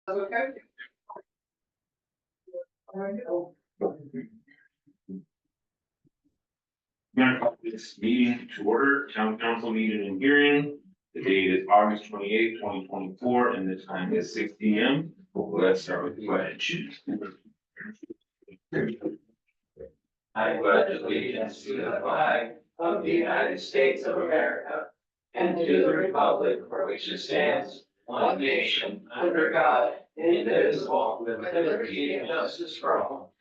Okay. Gonna call this meeting to order, town council meeting and hearing. The date is August 28th, 2024, and the time is 6 P M. Let's start with the pledge. I pledge allegiance to the flag of the United States of America and to the republic for which it stands, one nation, under God, indivisible, with liberty and justice for all.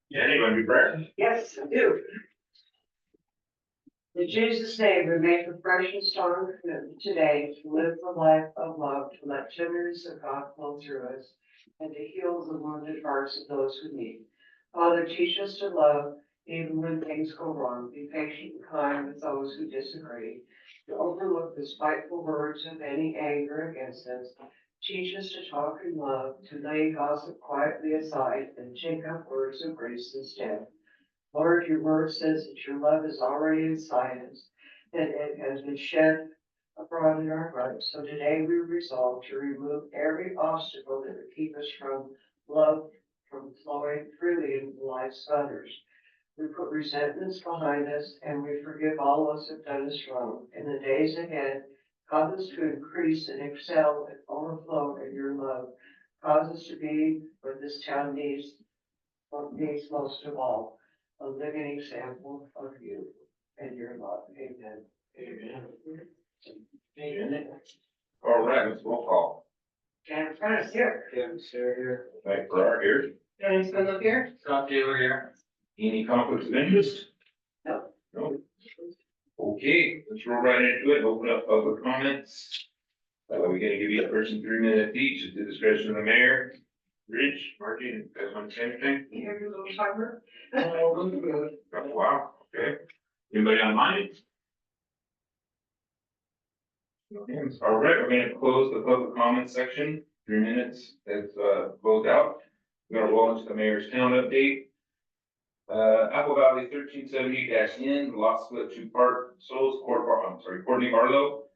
Yeah, anybody be prayer? Yes, I do. In Jesus' name, we make a fresh and strong commitment today to live the life of love, to let tenderness of God flow through us, and to heal the wounded hearts of those who need. Father, teach us to love even when things go wrong. Be patient and kind with those who disagree. To overlook the spiteful words of any anger against us. Teach us to talk in love, to lay gossip quietly aside, and take up words of grace instead. Lord, your word says that your love is already inside us, that it has been shed abroad in our hearts. So today we resolve to remove every obstacle that would keep us from love, from flowing freely into the lives of others. We put resentments behind us and we forgive all those who have done us wrong. In the days ahead, cause us to increase and excel and overflow in your love. Cause us to be what this town needs most of all, a living example of you and your love. Amen. Amen. Amen. All right, let's roll call. And Prentice here. Kevin Sarah here. Mike Farrar here. Dennis Spindler here. Scott Taylor here. Any conflicts of interest? No. No. Okay, let's roll right into it. Open up public comments. We're gonna give each person 3 minutes each at the discretion of the mayor. Rich, Martin, you guys want to say anything? You hear your little timer? Oh, wow, okay. Anybody online? All right, we're gonna close the public comment section. 3 minutes has closed out. We're gonna roll into the mayor's town update. Apple Valley 1370-N, lot split 2 parcels, Courtney Barlow.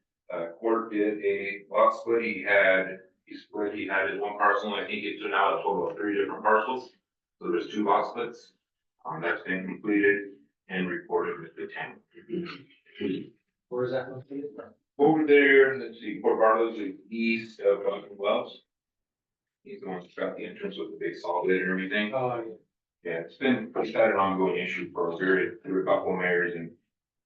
Court did a lot split. He had his 1 parcel, and I think it's now a total of 3 different parcels. So there's 2 lot splits. That's been completed and reported with the town. Where is that located? Over there, let's see, Court Barlow's is east of Wells. He's the one that's got the entrance with the big saw blade and everything. Oh, Yeah, it's had an ongoing issue for a couple of mayors, and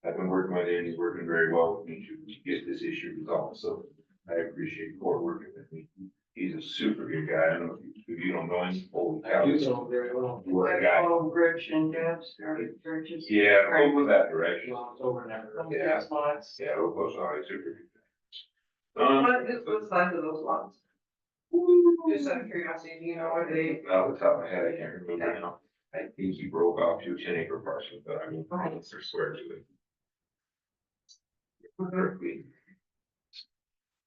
I've been working with him. He's working very well with me to get this issue resolved. So I appreciate Court working with me. He's a super good guy. I don't know if you don't know him. Holy cow. You know very well. What a guy. Oh, Rich and Deb's, Rich's. Yeah, over that direction. Well, it's over never. Yeah. Lots. Yeah, we'll close on it. Super good What is the size of those lots? Just out of curiosity, do you know what they? Off the top of my head, I can't remember now. I think he broke off 2 10-acre parcels, but I mean, I swear to it. Perfectly.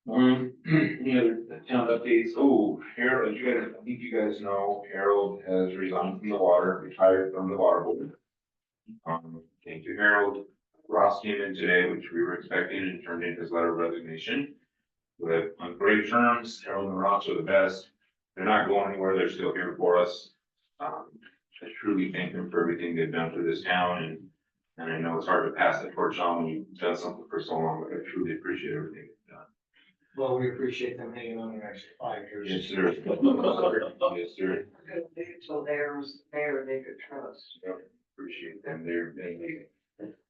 Any other town updates? Oh, Harold, I think you guys know, Harold has resigned from the water, retired from the water board. Thank you, Harold. Ross came in today, which we were expecting, and turned in his letter of resignation. We're on great terms. Harold and Ross are the best. They're not going anywhere. They're still here for us. I truly thank them for everything they've done for this town, and I know it's hard to pass the torch on when you've done something for so long, but I truly appreciate everything they've done. Well, we appreciate them hanging on an extra 5 years. Yes, sir. Yes, sir. So there's there they could trust. Appreciate them.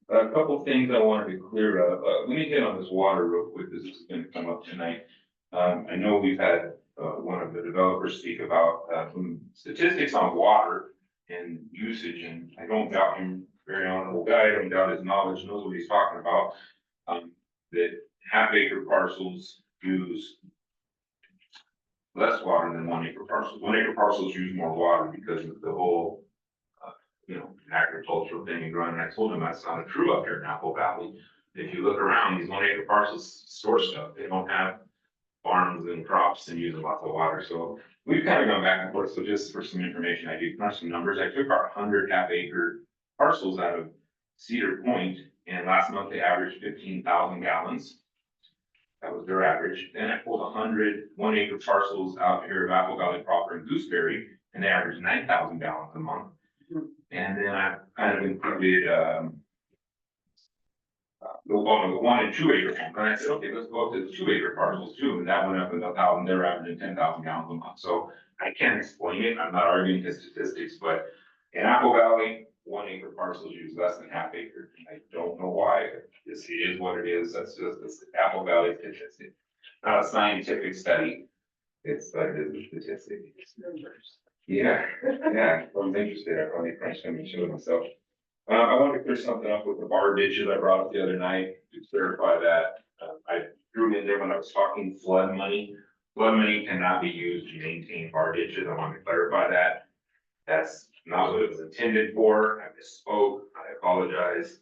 A couple things I wanted to clear up. Let me get on this water real quick, because this is going to come up tonight. I know we've had one of the developers speak about some statistics on water and usage, and I don't doubt him. Very honorable guy. I don't doubt his knowledge, knows what he's talking about. That half-acre parcels use less water than 1-acre parcels. 1-acre parcels use more water because of the whole agricultural thing and growing. And I told him that's not true up here in Apple Valley. If you look around, these 1-acre parcels store stuff. They don't have farms and crops and using lots of water. So we've kind of gone back and forth. So just for some information, I did crunch some numbers. I took our 100 half-acre parcels out of Cedar Point, and last month they averaged 15,000 gallons. That was their average. Then I pulled 1 acre parcels out here of Apple Valley proper and Gooseberry, and they averaged 9,000 gallons a month. And then I kind of included, the 1 and 2 acre ones. And I said, okay, let's go up to the 2 acre parcels too. And that went up 1,000, they're averaging 10,000 gallons a month. So I can't explain it. I'm not arguing the statistics, but in Apple Valley, 1 acre parcels use less than half acre. I don't know why. This is what it is. That's just the Apple Valley statistic. Not a scientific study. It's like a statistic. Yeah, yeah. I was interested. I probably crunched them and showed myself. I wanted to clear something up with the bar ditches I brought up the other night to clarify that. I threw in there when I was talking flood money. Flood money cannot be used to maintain bar ditches. I want to clarify that. That's not what it was intended for. I misspoke. I apologize.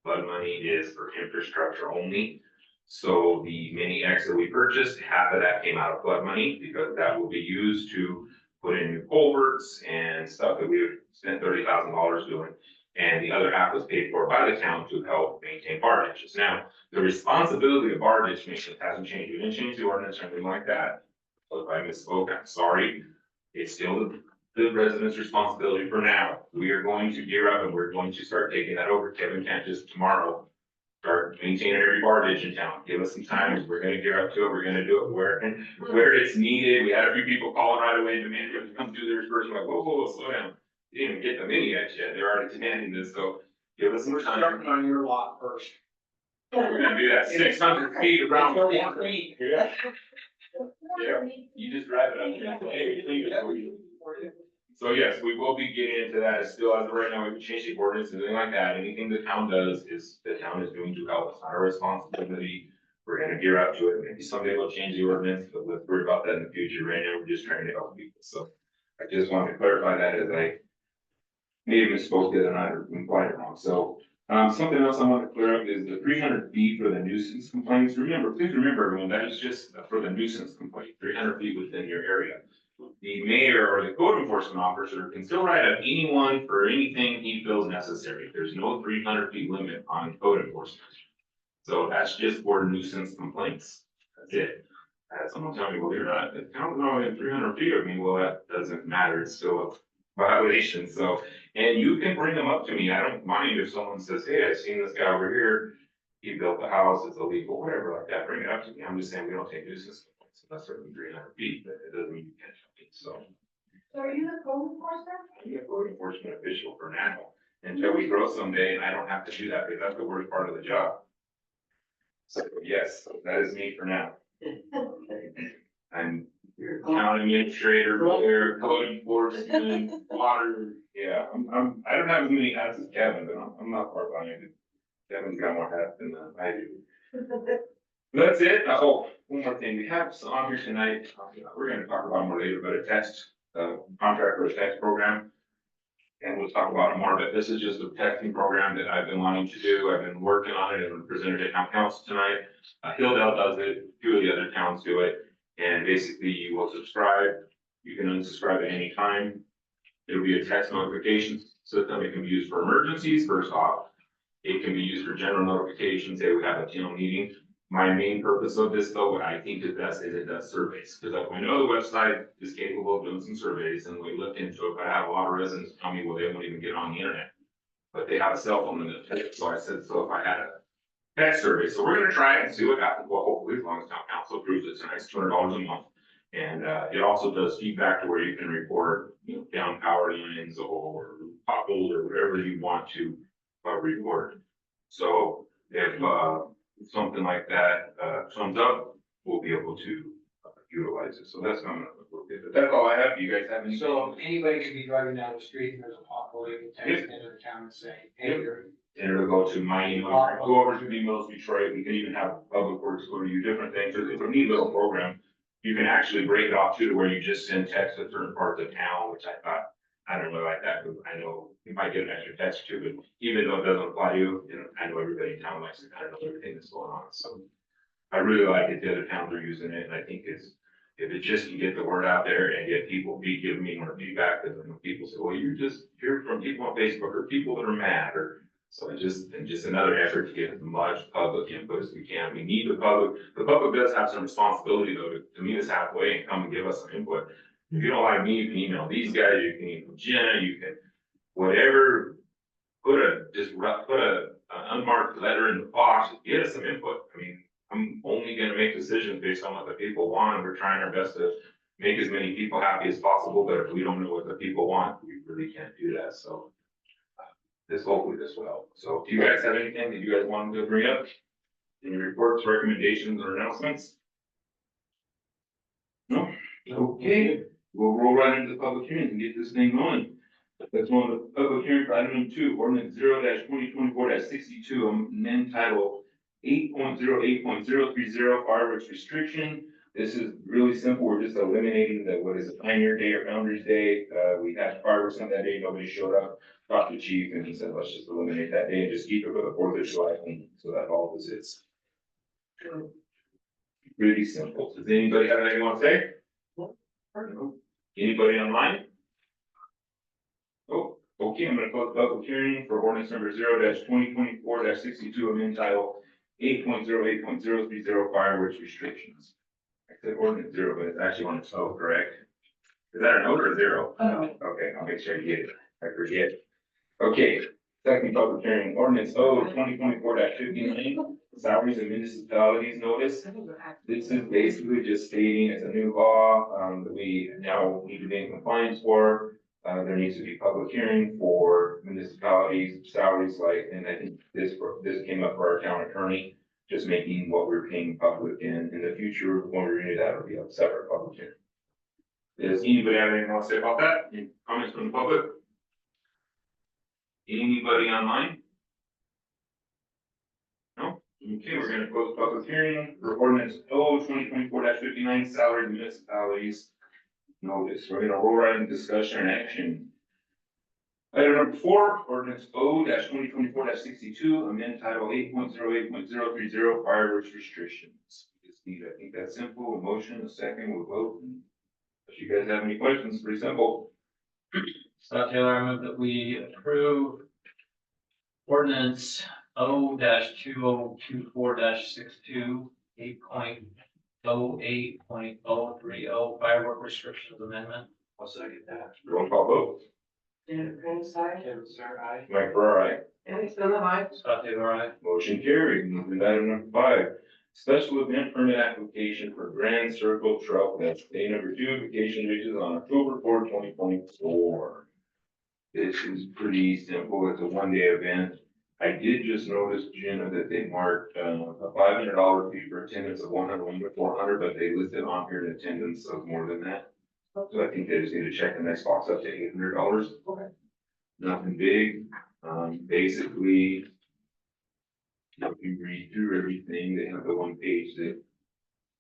Flood money is for infrastructure only. So the mini X that we purchased, half of that came out of flood money because that will be used to put in new culverts and stuff that we spent $30,000 doing. And the other half was paid for by the town to help maintain bar ditches. Now, the responsibility of bar ditch maintenance hasn't changed. We didn't change the ordinance or anything like that. So if I misspoke, I'm sorry. It's still the residents' responsibility for now. We are going to gear up and we're going to start taking that over. Kevin can't just tomorrow start maintaining every bar ditch in town. Give us some time. We're gonna gear up to it. We're gonna do it where it's needed. We had a few people calling right away, demanding to come do theirs first. I'm like, whoa, slow down. Didn't even get the mini X yet. They're already demanding this, so give us some time. Starting on your lot first. We're gonna do that 600 feet around. Feet. Yeah. Yeah, you just drive it up. Hey, leave it for you. So yes, we will be getting into that. It's still, as of right now, we haven't changed the ordinance, anything like that. Anything the town does is, the town is doing to help. It's not our responsibility. We're gonna gear up to it. Maybe someday we'll change the ordinance, but let's worry about that in the future. Right now, we're just trying to help people. So I just wanted to clarify that as I maybe misspoke the other night or implied it wrong. So, something else I want to clear up is the 300 feet for the nuisance complaints. Please remember everyone, that is just for the nuisance complaint, 300 feet within your area. The mayor or the code enforcement officer can still write up anyone for anything he feels necessary. There's no 300 feet limit on code enforcement. So that's just for nuisance complaints. That's it. I had someone tell me, well, you're not, if town's not within 300 feet of me, well, that doesn't matter. It's still a violation. So, and you can bring them up to me. I don't mind if someone says, hey, I've seen this guy over here. He built a house, it's illegal, whatever like that. Bring it up to me. I'm just saying we don't take nuisance complaints unless they're within 300 feet, but it doesn't mean you can't help me. So. So are you the code enforcement? I'm a code enforcement official for now, until we grow someday and I don't have to do that, because that's the worst part of the job. So yes, that is me for now. I'm your town administrator, lawyer, code enforcement, water, yeah, I don't have as many hats as Kevin, but I'm not far behind it. Kevin's got more hats than I do. That's it. Oh, one more thing. We have some on here tonight. We're gonna talk about it more later, but a text, contract for a text program. And we'll talk about it more, but this is just a texting program that I've been wanting to do. I've been working on it and presented it at town council tonight. Hilldale does it, a few of the other towns do it. And basically you will subscribe. You can unsubscribe at any time. It'll be a text notification system. It can be used for emergencies, first off. It can be used for general notifications. Say we have a town meeting. My main purpose of this, though, what I think is best is it does surveys, because I know the website is capable of doing some surveys, and we looked into it, but I have a lot of residents tell me, well, they won't even get on the internet. But they have a cell phone in it, so I said, so if I had a text survey, so we're gonna try it and see what happens, well, hopefully, as long as town council approves it, tonight, it's $200 a month. And it also does feedback to where you can report, down power lines or potholes or whatever you want to report. So if something like that comes up, we'll be able to utilize it. So that's not gonna look good. But that's all I have. Do you guys have any? So anybody could be driving down the street and there's a pothole, you can text into the town and say, hey, you're. And it'll go to my email, go over to emails Detroit. We can even have Public Works go to you, different things. It's a neat little program. You can actually break it off too, to where you just send text to certain parts of town, which I thought, I don't really like that, because I know you might get an extra text too, but even though it doesn't apply to you, I know everybody in town likes to kind of know everything that's going on, so. I really like it, the other towns are using it, and I think if it just can get the word out there and get people giving me more feedback, because people say, well, you're just hearing from people on Facebook, or people that are mad, or So just another effort to get as much public input as we can. We need the public. The public does have some responsibility though to meet us halfway and come and give us some input. If you don't like me, you can email these guys, you can email Jenna, you can, whatever, put an unmarked letter in the box, get us some input. I mean, I'm only gonna make decisions based on what the people want. We're trying our best to make as many people happy as possible, but if we don't know what the people want, we really can't do that, so. Hopefully this will help. So do you guys have anything that you guys wanted to bring up? Any reports, recommendations, or announcements? No? Okay, we'll roll right into the public hearing and get this thing going. Let's go on the public hearing for item number 2, ordinance 0-2024-62, amend title 8.08.030 fireworks restriction. This is really simple. We're just eliminating what is a Pioneer Day or Founder's Day. We had fireworks on that day. Nobody showed up. Talked to the chief and he said, let's just eliminate that day and just keep it for the 4th of July thing. So that all this is. Really simple. Does anybody have anything you want to say? No. Anybody online? Oh, okay. I'm going to close the public hearing for ordinance number 0-2024-62, amend title 8.08.030 fireworks restrictions. I said ordinance 0, but it's actually on its own, correct? Is that a note or a 0? Okay, I'll make sure you get it. I forget. Okay, second public hearing, ordinance 2024-59, salaries and municipalities notice. This is basically just stating it's a new law, that we now need to be in compliance for. There needs to be public hearing for municipalities, salaries and I think this came up for our town attorney, just making what we're paying public in the future, when we renew that, it'll be a separate public hearing. Does anybody have anything else to say about that? Any comments from the public? Anybody online? No? Okay, we're gonna close the public hearing for ordinance 2024-59, salary municipalities notice. We're gonna roll right into discussion and action. Item number 4, ordinance 2024-62, amend title 8.08.030 fireworks restrictions. Just need, I think that's simple, a motion, a second, we'll vote. If you guys have any questions, pretty simple. Scott Taylor, I move that we approve ordinance O-2024-62, 8.08.030 firework restrictions amendment. I'll second that. Roll call vote. Janet Prince, aye. Kevin Starr, aye. Mike Farrar, aye. Andy Stella, aye. Scott Taylor, aye. Motion carried. Moving to item number 5. Special event permit application for Grand Circle Trail Fest, day number 2, vacation reaches on October 4, 2024. This is pretty simple. It's a one-day event. I did just notice, Jenna, that they marked a $500 fee for attendance of 101 to 400, but they listed on here an attendance of more than that. So I think they just need to check the next box up to $800. Okay. Nothing big. Basically, if you read through everything, they have the one page that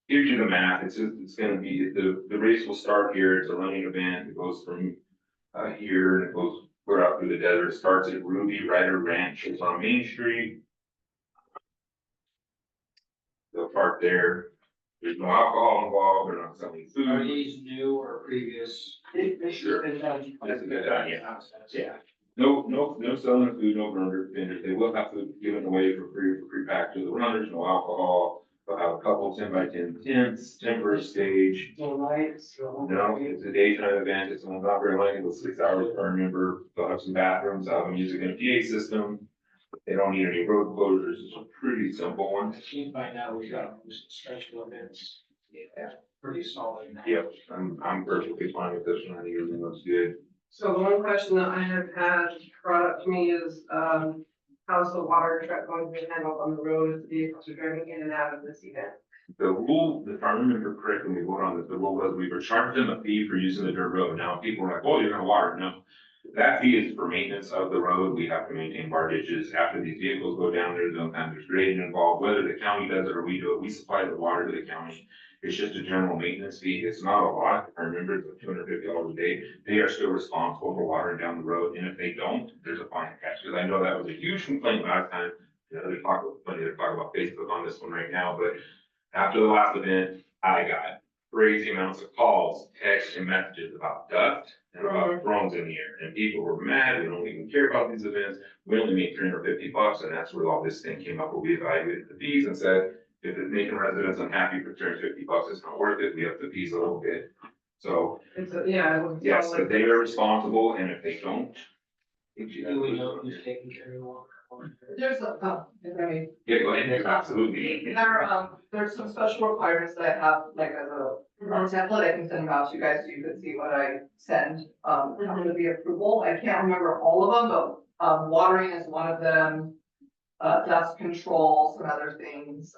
gives you the math. It's gonna be, the race will start here. It's a running event. It goes from here and it goes clear out through the desert. It starts at Ruby Rider Ranch. It's on Main Street. They'll park there. There's no alcohol involved. They're not selling food. Are these new or previous? They should have been done. That's a good idea. Yeah. No selling of food, no vendors. They will have food given away for free pack to the runners, no alcohol. They'll have a couple 10x10 tents, temporary stage. No lights. No, it's a daytime event. It's not very long, it's 6 hours per member. They'll have some bathrooms, they'll have music and a PA system. They don't need any road closures. It's a pretty simple one. I think by now we got most special events. Yeah, pretty solid now. Yep, I'm perfectly fine with this one. I think everything looks good. So the one question that I have had brought up to me is, how's the water truck going to be handled on the road as the vehicles are driving in and out of this event? The rule, if I remember correctly, when we voted on this, the rule was we were charging them a fee for using the dirt road. Now people are like, oh, you're gonna water. No. That fee is for maintenance of the road. We have to maintain bar ditches. After these vehicles go down there, sometimes there's grading involved, whether the county does it or we do it, we supply the water to the county. It's just a general maintenance fee. It's not a lot. If I remember, it's $250 a day. They are still responsible for watering down the road. And if they don't, there's a fine catch. Because I know that was a huge complaint last time. They talk about Facebook on this one right now, but after the last event, I got crazy amounts of calls, texts, and messages about dust and about drones in the air. And people were mad, we don't even care about these events, we only make $350, and that's where all this thing came up, where we evaluated the fees and said, if it's making residents unhappy for $350, it's not worth it, we have the fees a little bit. So, It's, yeah. it was yes, solid. but they are responsible, and if they don't. If you Do we know who's taking care of the water? There's a, I mean, Yeah, go ahead, absolutely. there's some special requirements that I have, like as a template, I can send them out to you guys, so you can see what I send, after the approval. I can't remember all of them, but, watering is one of them. Dust control, some other things,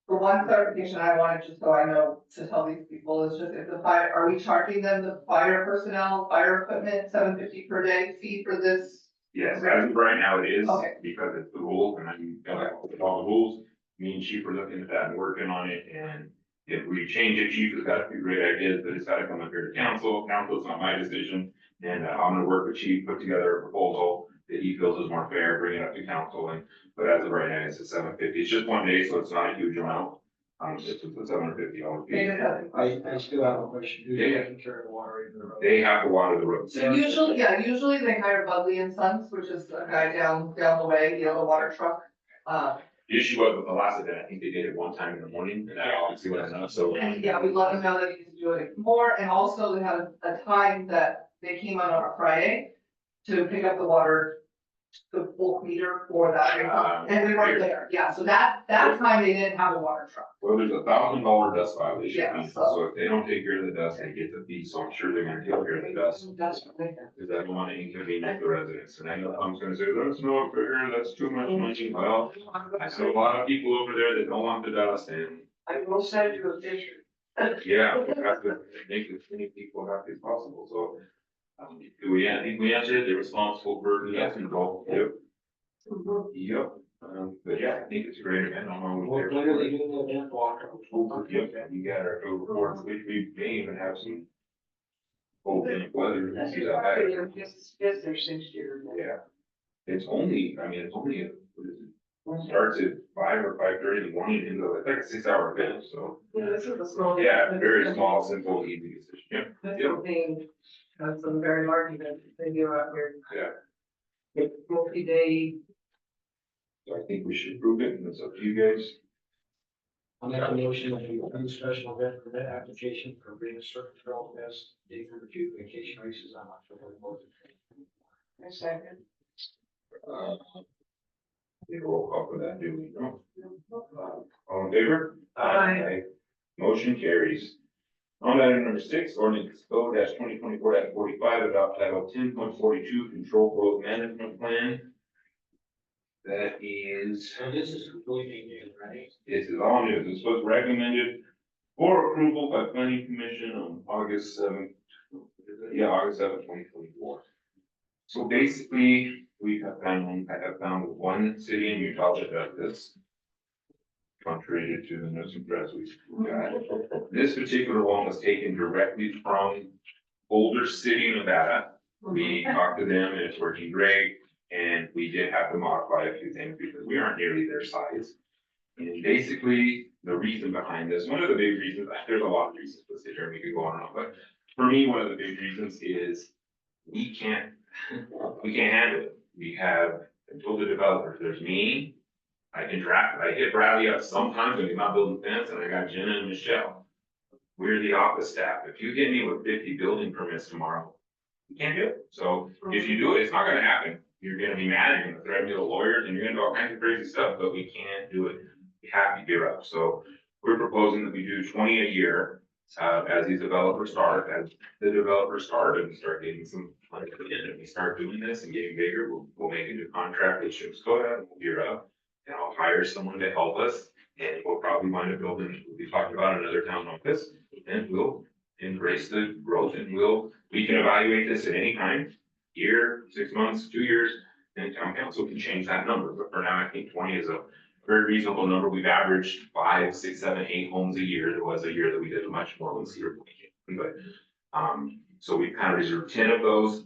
For one clarification, I wanted, just so I know to tell these people, is just if the fire, are we charging them the fire personnel, fire equipment, $750 per day fee for this? Yes, as of right now it is, Okay. because it's the rules, and I mean, with all the rules, me and Chief are looking at that and working on it, and if we change it, Chief has got a few great ideas, but it's gotta come up here to council, council's not my decision, and I'm gonna work with Chief, put together a proposal that he feels is more fair, bring it up to council, and, but as of right now, it's a $750, it's just one day, so it's not a huge amount. It's a $750 fee. I still have a question. Who's Yeah. taking care of the water in the road? They have to water the roads. So usually they hire Buckley and Sons, which is a guy down the way, you know, the water truck. The issue was with the last event, I think they did it one time in the morning, and that obviously wasn't enough, so. And yeah, we let them know that he needs to do it more, and also they had a time that they came out on a Friday to pick up the water, the bulk meter for that, and we weren't there, yeah, so that time they didn't have a water truck. Well, there's $1,000 dust violation, Yeah, fee, so- so if they don't take care of the dust, they get the fee, so I'm sure they're gonna take care of the dust. That's what they have. Cause I don't wanna inconvenience the residents, and I know I'm gonna say, that's not fair, that's too much money, well, I saw a lot of people over there that don't want the dust, and, I will send you a picture. yeah, we have to make as many people happy as possible, so. I think we answered it, they're responsible for the dust control, yep. Yep, but yeah, I think it's a great event, I'm on We're with clearly doing the event water. Yep, and you got our reports, which we may even have some. Open weather, That's see that back. just their 6 year. Yeah. It's only, I mean, it's only, what is it? Starts at 5 or 5:30 in the morning, into it's like a 6 hour event, so. Yeah, this is a small. Yeah, very small, simple, easy decision, yep, This yep, company has some very large events they do out here. yeah. Multi-day. So I think we should prove it, and it's up to you guys. I'll make a motion that we approve special event permit application for Venus Circuit Trail Fest, day 32 vacation races on October 4th. A second. Take a roll call for that, do we? No? All in favor? Aye. Motion carries. On item number 6, ordinance code dash 2024-45, adopt title 10.42, control growth management plan. That is, So this is completely new, right? this is all new, this was recommended for approval by planning commission on August 7th. Yeah, August 7th, 2024. So basically, I have found one city in Utah that does this. Contrary to the news and press we've got. This particular one was taken directly from Boulder City, Nevada. We talked to them and it's working great, and we did have to modify a few things because we aren't nearly their size. And basically, the reason behind this, one of the big reasons, there's a lot of reasons, let's sit here and we could go on and on, but for me, one of the big reasons is we can't handle it. We have, I told the developers, there's me, I hit Bradley up sometimes when he's not building fence, and I got Jenna and Michelle. We're the office staff. If you hit me with 50 building permits tomorrow, you can't do it. So if you do it, it's not gonna happen. You're gonna be mad, you're gonna threaten me to lawyers, and you're gonna do all kinds of crazy stuff, but we can't do it. We have to gear up. So we're proposing that we do 20 a year, as these developers start, as the developers start and start getting some money put in, and we start doing this and getting bigger, we'll make a new contract with Ship's Coda, and we'll gear up. And I'll hire someone to help us, and we'll probably wind up building, we talked about another town office, and we'll embrace the growth, and we can evaluate this at any time, year, 6 months, 2 years, and town council can change that number, but for now, I think 20 is a very reasonable number. We've averaged 5, 6, 7, 8 homes a year. There was a year that we did much more than Cedar Point, but, so we kind of reserved 10 of those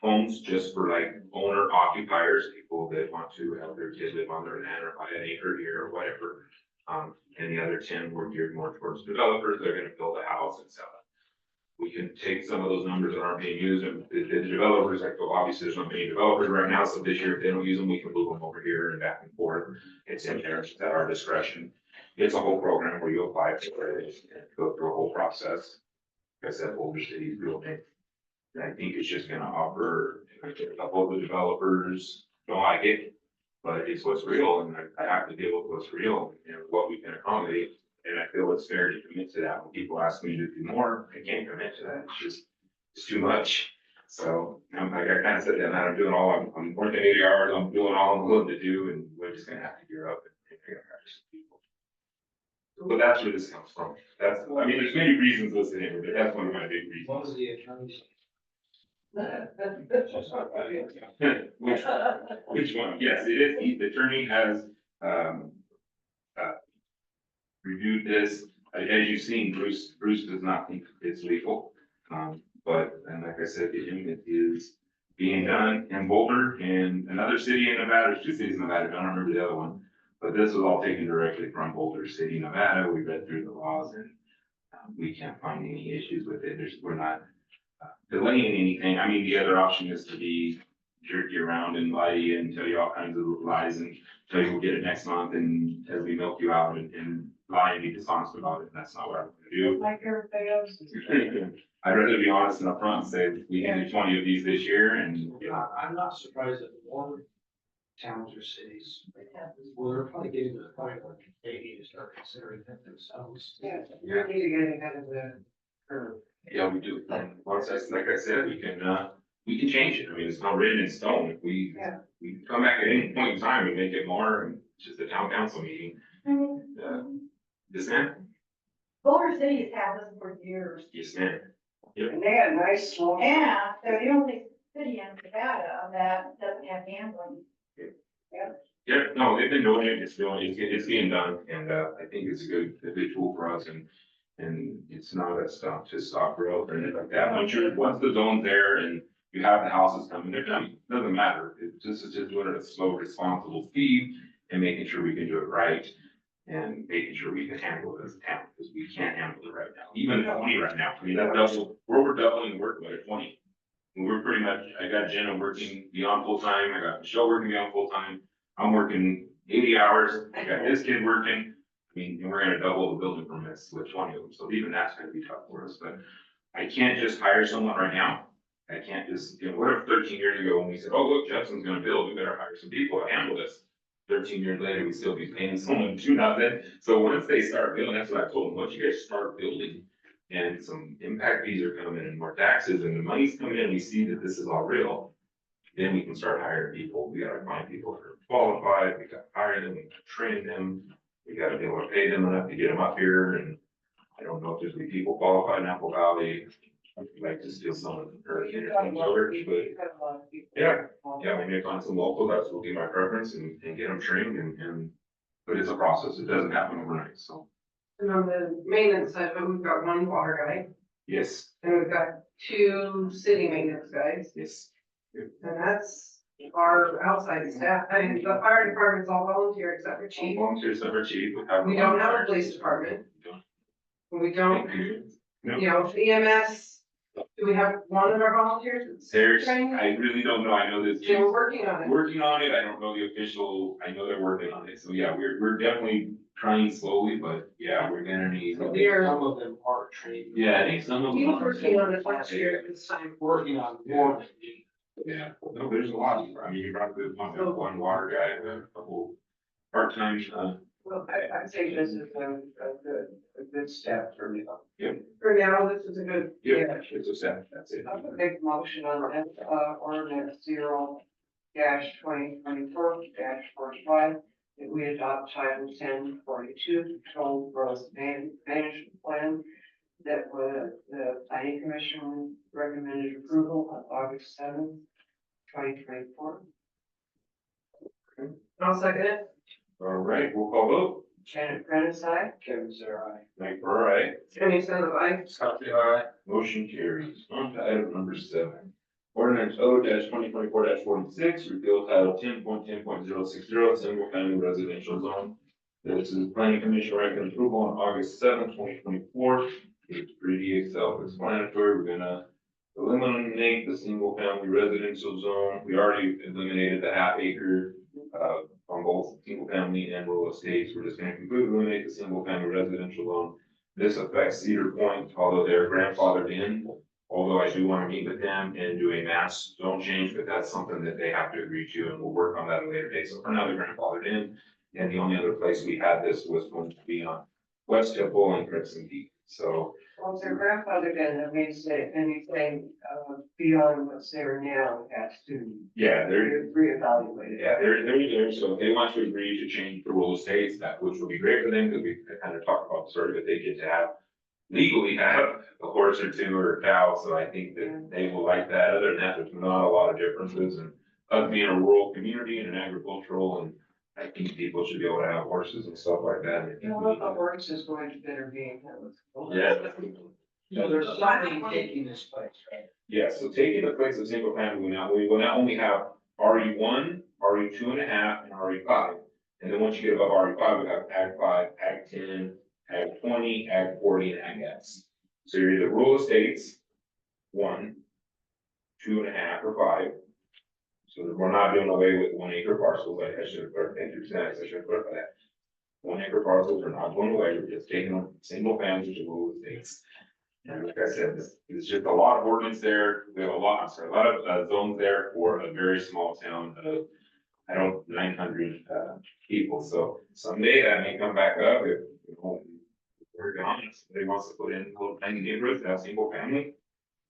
homes just for like owner occupiers, people that want to have their kids live on their land or buy an acre here or whatever. And the other 10 were geared more towards developers. They're gonna build a house and sell it. We can take some of those numbers that aren't being used, and the developers, like, well, obviously, there's not many developers right now, so this year, if they don't use them, we can move them over here and back and forth. It's in there, it's at our discretion. It's a whole program where you apply for it and go through a whole process. Like I said, older cities building. And I think it's just gonna offer a couple of the developers, don't like it, but it's what's real, and I have to deal with what's real and what we can accommodate. And I feel it's fair to commit to that. When people ask me to do more, I can't commit to that. It's too much. So I'm like, I kind of said that, I'm doing all, I'm working 80 hours, I'm doing all I'm willing to do, and we're just gonna have to gear up and figure out some people. But that's where this comes from. That's, I mean, there's many reasons listed in here, but that's one of my big reasons. What was the attorney's? Which one? Yes, it is. The attorney has, reviewed this. As you've seen, Bruce does not think it's legal. But, and like I said to him, it is being done in Boulder and another city in Nevada. There's 2 cities in Nevada. I don't remember the other one. But this was all taken directly from Boulder City, Nevada. We read through the laws and we can't find any issues with it. We're not delaying anything. I mean, the other option is to be jerky around and lie to you and tell you all kinds of lies and tell you we'll get it next month and as we milk you out and lie and be dishonest about it. And that's not what I'm gonna do. Like everything else. I'd rather be honest and upfront and say, we can do 20 of these this year and, I'm not surprised that more towns or cities, well, they're probably getting to the point where they need to start considering that themselves. Yeah, we need to get ahead of the curve. yeah, we do. And once that's, like I said, we can change it. I mean, it's not written in stone. If we can come back at any point in time and make it more, and it's just a town council meeting. Yes, ma'am? Boulder City has had this for years. Yes, ma'am. And they had nice small. And they're the only city in Nevada that doesn't have gambling. Yeah, no, they've been doing it. It's being done, and I think it's a good tool for us, and it's not a stop growth or anything like that. Once the zone's there and you have the houses coming, they're done. Doesn't matter. It's just doing it at a slow, responsible speed and making sure we can do it right. And making sure we can handle it as a town, because we can't handle it right now, even at 20 right now. I mean, we're doubling the workload at 20. And we're pretty much, I got Jenna working beyond full time, I got Michelle working beyond full time. I'm working 80 hours, I got this kid working. I mean, and we're gonna double the building permits with 20 of them, so even that's gonna be tough for us, but I can't just hire someone right now. I can't just, what if 13 years ago when we said, oh, look, Jefferson's gonna build, we better hire some people to handle this. 13 years later, we still be paying someone to nothing. So once they start building, that's what I told them, once you guys start building and some impact fees are coming and more taxes and the money's coming in, we see that this is all real. Then we can start hiring people. We gotta find people that are qualified, we gotta hire them, we gotta train them. We gotta be able to pay them enough to get them up here, and I don't know if there's any people qualified in Apple Valley. I'd like to steal someone or anything over, but yeah, we may find some local, that will be my preference and get them trained and, but it's a process. It doesn't happen overnight, so. And on the maintenance side, we've got 1 water guy Yes, and we've got 2 city maintenance guys. yes. And that's our outside staff. I mean, the fire department's all volunteer except for chief. Volunteers never cheap. We don't have a police department. We don't, No. you know, EMS, do we have one of our volunteers? that's There's, training? I really don't know. I know this. Yeah, we're working on it. Working on it. I don't know the official, I know they're working on it. So yeah, we're definitely trying slowly, but yeah, we're gonna need. We are- Some of them are trained. Yeah, I think some of them. He was are. working on it last year at this time. Working on more than me. Yeah, no, there's a lot. I mean, you brought the one water guy, and a couple part-time, Well, I think this is a good step for me. For now, this is a good, yeah, it's a set, that's it. I'm gonna make a motion on that, ordinance 0-2024-45, that we adopt title 1042, control growth management plan, that was the planning commission recommended approval on August 7th, 2024. I'll second it. All right, we'll call vote. Janet Prentice, aye. Kevin Sarah. Mike Burrow, Any sense of I, Scott Taylor. motion carries. On to item number 7. Ordinance O-2024-46, repeal title 10.10.060, single family residential zone. This is planning commission recommend approval on August 7th, 2024. It's pretty self-explanatory. We're gonna eliminate the single family residential zone. We already eliminated the half acre, on both single family and rural estates. We're just gonna completely eliminate the single family residential zone. This affects Cedar Point, although they're grandfathered in. Although I do want to meet with them and do a mass zone change, but that's something that they have to agree to, and we'll work on that at a later date. So for now, they're grandfathered in. And the only other place we had this was going to be on West Temple and Crimson Peak. So, Well, if they're grandfathered in, that means that anything, beyond what's there now has to yeah, be they're, reevaluated. yeah, they're there. So if they want to agree to change the rural estates, that which will be great for them, because we kind of talked about sort of if they get to have legally have a horse or two or a cow. So I think that they will like that. Other than that, there's not a lot of differences. And us being a rural community and an agricultural, and I think people should be able to have horses and stuff like that. And I You think know, we what need the to- horse is going to intervene. Yeah. So there's something taking this place, right? Yeah, so taking the place of single family, we will now only have RE1, RE2.5, and RE5. And then once you get above RE5, we have Ag 5, Ag 10, Ag 20, Ag 40, and Ag X. So you're either rural estates, 1, 2.5, or 5. So we're not doing away with 1 acre parcels, I should have clarified, I should have clarified that. 1 acre parcels are not going away, we're just taking on single families to rural estates. And like I said, it's just a lot of ordinance there, we have a lot of zones there for a very small town of, 900, people, so someday that may come back up if, we're gone, if somebody wants to put in little tiny neighborhoods, have single family.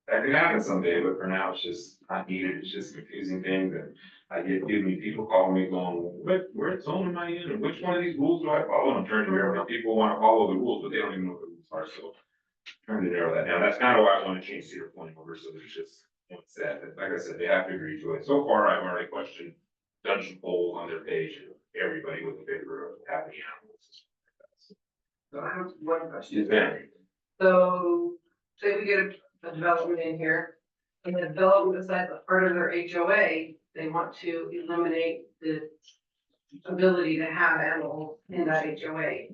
That could happen someday, but for now, it's just not needed, it's just confusing things, and I get too many people calling me going, where zone am I in, and which one of these rules do I follow? And I'm trying to figure out how people wanna follow the rules, but they don't even know what the rules are, so. Trying to narrow that down, that's kind of why I wanna change Cedar Point over, so there's just, one set, but like I said, they have to agree to it. So far, I've already questioned Dungeon Poll on their page, and everybody was in favor of having animals. So I have one question. Yes, ma'am. So say we get a development in here, and the development decides that part of their HOA, they want to eliminate the ability to have animals in that HOA.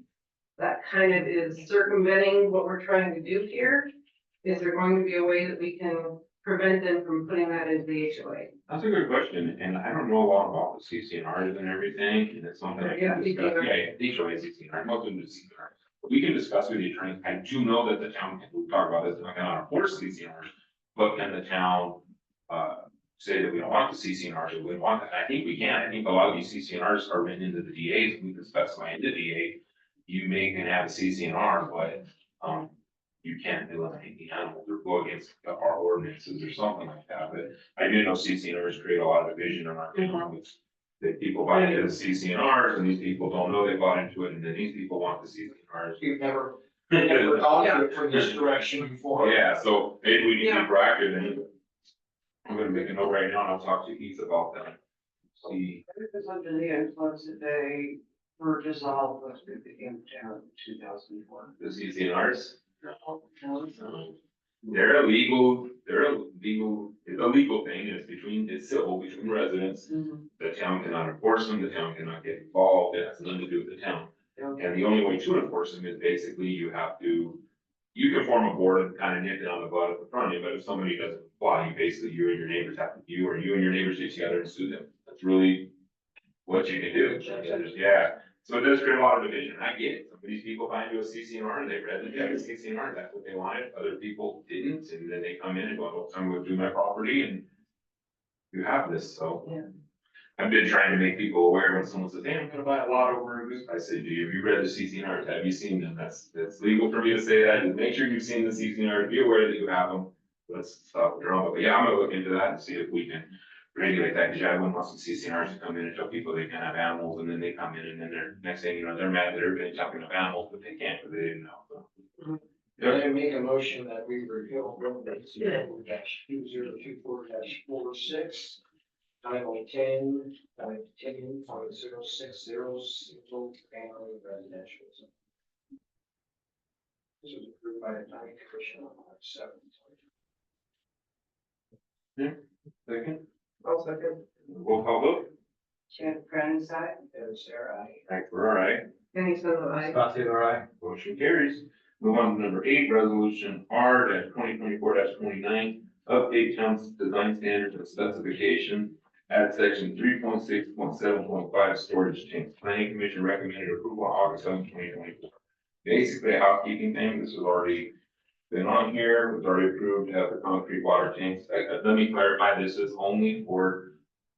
That kind of is circumventing what we're trying to do here. Is there going to be a way that we can prevent them from putting that into the HOA? That's a good question, and I don't know a lot about the CCNRs and everything, and it's something I Yeah, can discuss. CCNR. Yeah, HOA, CCNR, most of them do CCNR. We can discuss with the attorney, I do know that the town, we'll talk about this, I cannot enforce CCNRs, but can the town, say that we don't want the CCNRs, or we don't want that, I think we can, I think a lot of these CCNRs are written into the DAs, and we can specify in the DA, you can have a CCNR, but, you can't eliminate the animals or go against our ordinances or something like that, but I do know CCNRs create a lot of division in our communities. That people buy into the CCNRs and these people don't know they bought into it, and then these people want the CCNRs. We've never gone to it from this direction before. Yeah, so maybe we need to Yeah. be proactive, and I'm gonna make a note right now, and I'll talk to Heath about that. See, It was under the influence that they were dissolved once they became town in 2001. the CCNRs. They're illegal, it's a legal thing, and it's civil between residents. The town cannot enforce them, the town cannot get involved, it has nothing to do with the town. And the only way to enforce them is basically you can form a board and kind of nip it on the butt at the front end, but if somebody doesn't comply, you and your neighbors have to, you and your neighbors get together and sue them. That's really what you can do. Yeah, so it does create a lot of division, I get it. Some of these people find you a CCNR and they read the CCNR, that's what they wanted, other people didn't, and then they come in and go, well, I'm gonna do my property and you have this, so. Yeah. I've been trying to make people aware when someone says, hey, I'm gonna buy a lot over a goose, I say, have you read the CCNRs, have you seen them? That's legal for me to say that, just make sure you've seen the CCNRs, be aware that you have them. Let's stop the drama, but yeah, I'm gonna look into that and see if we can regulate that, because I wouldn't want some CCNRs to come in and tell people they can have animals, and then they come in and then they're, next thing you know, they're mad that everybody's jumping up animals, but they can't, because they didn't know, so. I make a motion that we repeal ordinance 2024-46. Title 10, Title 10.060, single family residential zone. This was approved by the planning commission on March 7th. Second, I'll second. roll call vote, Chad Friends, aye. David Sarah, aye. Mike Ferraro, aye. Jenny Sutherland, aye. Scott Taylor, aye. Motion carries. Move on to number 8, resolution R 2024 29, update town's design standards and specification. Add section 3.6.7.5 storage tanks. Planning commission recommended approval on August 7, 2024. Basically a housekeeping thing. This has already been on here. It was already approved to have the concrete water tanks. Let me clarify, this is only for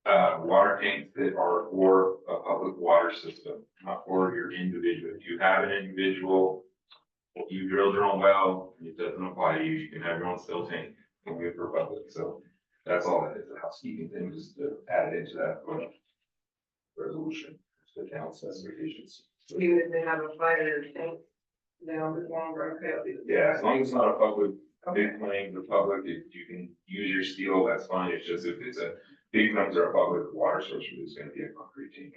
water tanks that are for a public water system, not for your individual. If you have an individual, you drilled your own well, it doesn't apply to you, you can have your own still tank, and we for public, so that's all that is, a housekeeping thing, just to add it into that resolution, the town specifications. Even if they have a fire tank, they don't belong right there. Yeah, as long as it's not a public, big claim to the public, if you can use your steel, that's fine, it's just if it's a big claims or a public water source, it's gonna be a concrete tank.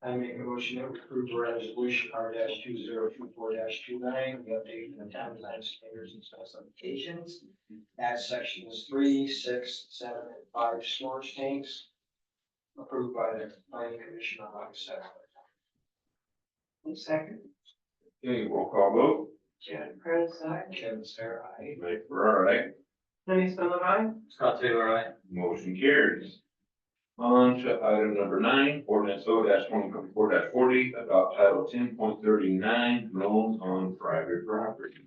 I make a motion to approve resolution R 2024 29, the update in the town design standards and specifications. Add sections 3, 6, 7, and 5 storage tanks. Approved by the planning commission on August 7th. Second, Okay, roll call vote, Chad Friends, aye. Kevin Sarah, aye. Mike Ferraro, aye. Jenny Sutherland, aye. Scott Taylor, aye. Motion carries. On to item number 9, ordinance O 2024 adopt title 10.39, loans on private property.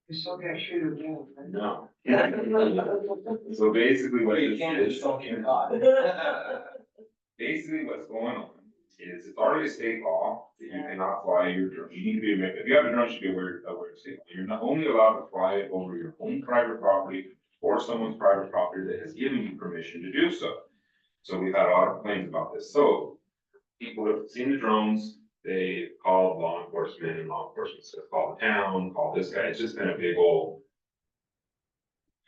You still got to shoot it down. right? No. So basically what You this can't is, just don't get caught. basically what's going on is it's already a state law that you cannot fly your drone. You need to be, if you have a drone, you should be aware of state law. You're not only allowed to fly it over your own private property or someone's private property that has given you permission to do so. So we've had a lot of complaints about this. So people have seen the drones, they call law enforcement, and law enforcement says, call the town, call this guy. It's just been a big old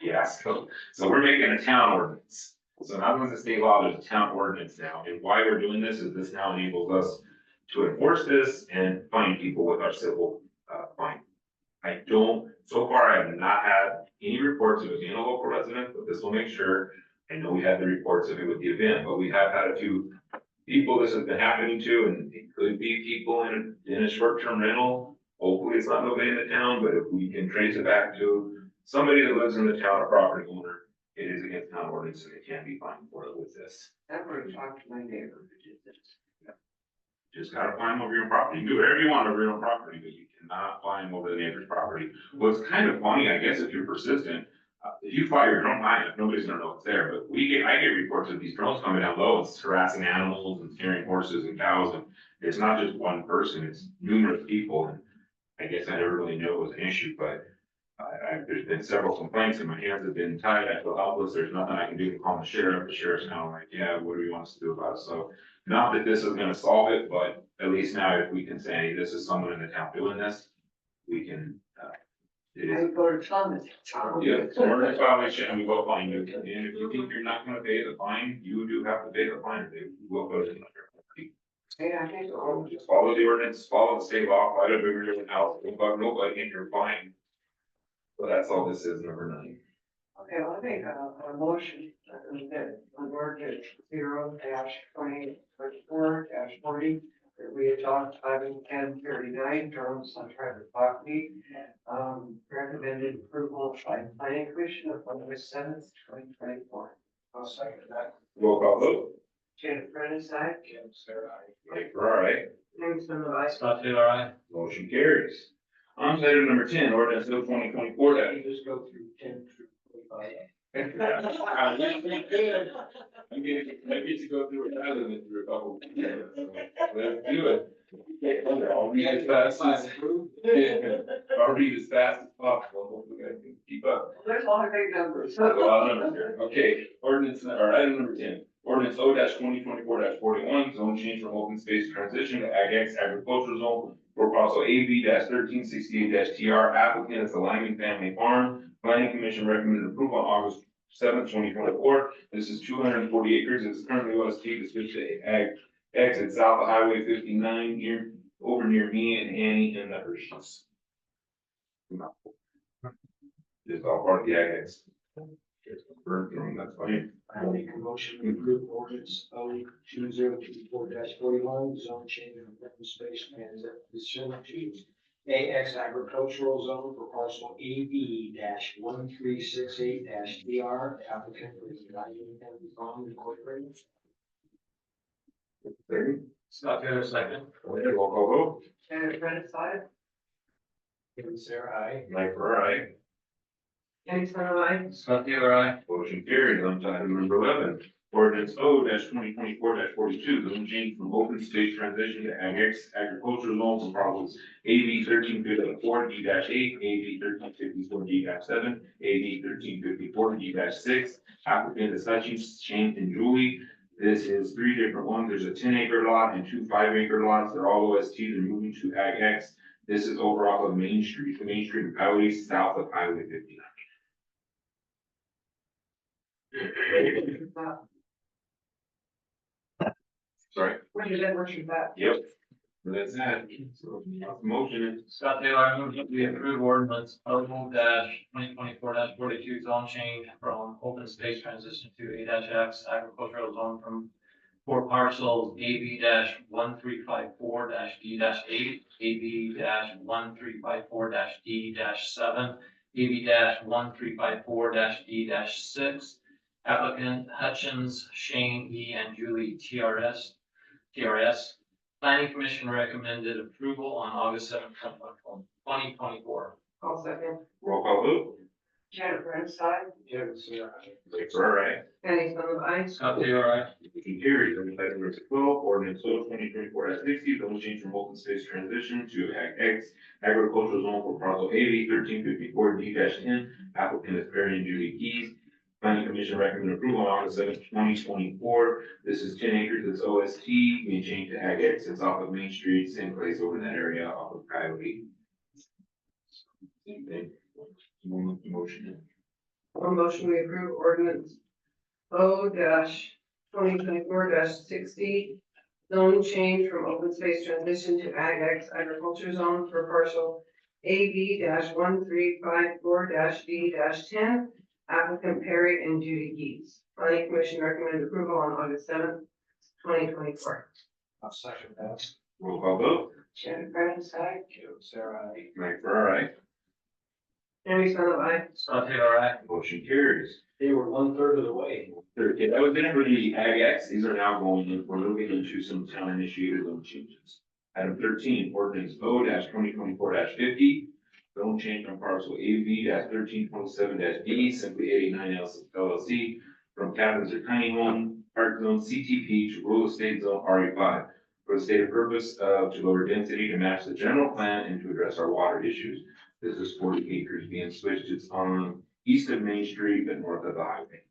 fiasco. So we're making a town ordinance. So not only is it state law, there's a town ordinance now. And why we're doing this is this now enables us to enforce this and fine people with our civil fine. So far I have not had any reports of it being a local resident, but this will make sure. I know we had the reports of it with the event, but we have had a few people this has been happening to, and it could be people in a short-term rental. Hopefully it's not nobody in the town, but if we can trace it back to somebody that lives in the town, a property owner, it is against town ordinance and it can be fined for it with this. I've already talked to my neighbor who did this. Just gotta fly them over your own property. You can do whatever you want over your own property, but you cannot fly them over the neighbor's property. What's kind of funny, I guess, if you're persistent, if you fly your drone high enough, nobody's gonna know it's there, but I get reports of these drones coming down low, it's harassing animals and scaring horses and cows, and it's not just one person, it's numerous people, and I guess I never really knew it was an issue, but there's been several complaints and my hands have been tied, I feel helpless, there's nothing I can do to call the sheriff's kind of like, yeah, what do you want us to do about it? So, not that this is gonna solve it, but at least now if we can say, this is someone in the town doing this, we can, it is. I go to Thomas. Yeah, so we're gonna violation and we will fine you, and if you think you're not gonna pay the fine, you do have to pay the fine, they will go to the. Yeah, I think. So just follow the ordinance, follow the state law, fight a bigger different house, don't bug nobody, and you're fine. So that's all this is, number 9. Okay, well, I make a motion that on ordinance 0-2024-40, that we adopt item 1039, drones on private property. Recommended approval by planning commission of August 7th, 2024. I'll second that. Roll call vote, Janet Brennan, aye. Kevin Sarah, aye. Mike Ferraro, aye. James Miller, aye. Scott Taylor, aye. Motion carries. On to item number 10, ordinance 2024 Let me just go through 10 through 25. I get to go through it rather than through a couple. Let's do it. I'll read as fast as, I'll read as fast as possible, hopefully I can keep up. There's a lot of big numbers. There's a lot of numbers here. Okay, ordinance, or item number 10, ordinance O 2024 41, zone change from open space transition to Ag X agricultural zone for parcel AB 1368 TR, applicant is the Lyman Family Farm. Planning commission recommended approval on August 7th, 2024. This is 240 acres. It's currently OST to switch to Ag X at south of Highway 59 over near me and Annie and the Hershey's. This is all part of the Ag X. That's fine. I make a motion to approve ordinance O 2024-41, zone change of open space transition to AX agricultural zone for parcel AB 1368 DR, applicant for the United Farm Incorporated. Second. Scott Taylor, second. Okay, roll call vote. Janet Prentice, aye. Kevin Sarah, aye. Mike Farrar, aye. Jenny Sonnet, aye. Scott Taylor, aye. Motion carried. On to item number 11. Ordinance O 2024-42, zone change from open space transition to Ag agricultural zone for parcels AB 1354 D-8, AB 1354 D-7, AB 1354 D-6. Applicant is Hutchins, Shane, and Julie. This is 3 different ones. There's a 10-acre lot and 2 5-acre lots. They're all OST. They're moving to Ag X. This is over off of Main Street and Highway south of Highway 59. Sorry. What you did, what you got? Yep. That's that. So, motion. Scott Taylor, I move that we approve ordinance O 2024-42 zone change from open space transition to A-X agricultural zone for parcels AB 1354 D-8, AB 1354 D-7, AB 1354 D-6. Applicant Hutchins, Shane E. and Julie TRS. Planning Commission recommended approval on August 7th, 2024. I'll second. Roll call vote. Janet Prentice, aye. Kevin Sarah, aye. Mike Farrar, aye. Jenny Sonnet, aye. Scott Taylor, aye. Motion carries. On to item number 12, ordinance O 2024-60, zone change from open space transition to Ag X agricultural zone for parcel AB 1354 D-10. Applicant is Barry and Judy Keys. Planning Commission recommended approval on August 7th, 2024. This is 10 acres. It's OST. Being changed to Ag X. It's off of Main Street, same place over in that area off of Coyote. Same thing. Motion. One motion, we approve ordinance O 2024-60, zone change from open space transition to Ag X agriculture zone for parcel AB 1354 D-10. Applicant Perry and Judy Geese. Planning Commission recommended approval on August 7th, 2024. I'll second that. Roll call vote. Janet Prentice, aye. Kevin Sarah, aye. Mike Farrar, aye. Jenny Sonnet, aye. Scott Taylor, aye. Motion carries. They were 1/3 of the way. Okay, that was it for the Ag X. These are now going in, we're moving into some town initiated zone changes. Item 13, ordinance O 2024-50, zone change on parcel AB 1327 D, simply 89 LLC, from cabins or tiny home park zone CTP to rural estate zone RE5. For the stated purpose of to lower density to match the general plan and to address our water issues. This is 40 acres being switched. It's on east of Main Street but north of the highway.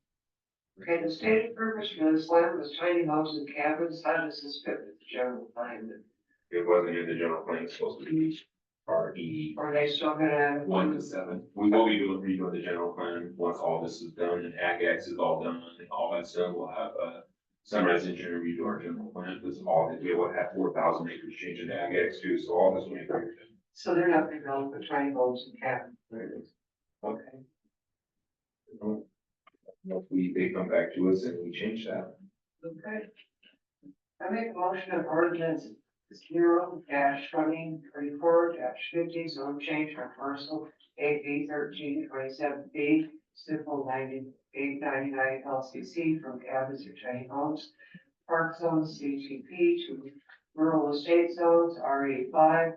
Okay, the stated purpose for this land was tiny homes and cabins. How does this fit with the general plan? It wasn't in the general plan. It's supposed to be RE Are they still gonna? 1 to 7. We will be doing redoing the general plan once all this is done and Ag X is all done and all that's done. We'll have Sunrise Engineer redo our general plan. This is all that we will have 4,000 acres changing to Ag X too. So all this will be figured in. So they're not developing for tiny homes and cabins. Okay. They come back to us and we change that. Okay. I make a motion of ordinance 0-2024-50, zone change from parcel AB 1327B, simple 9899 LCC from cabins or tiny homes, park zones CTP to rural estate zones RE5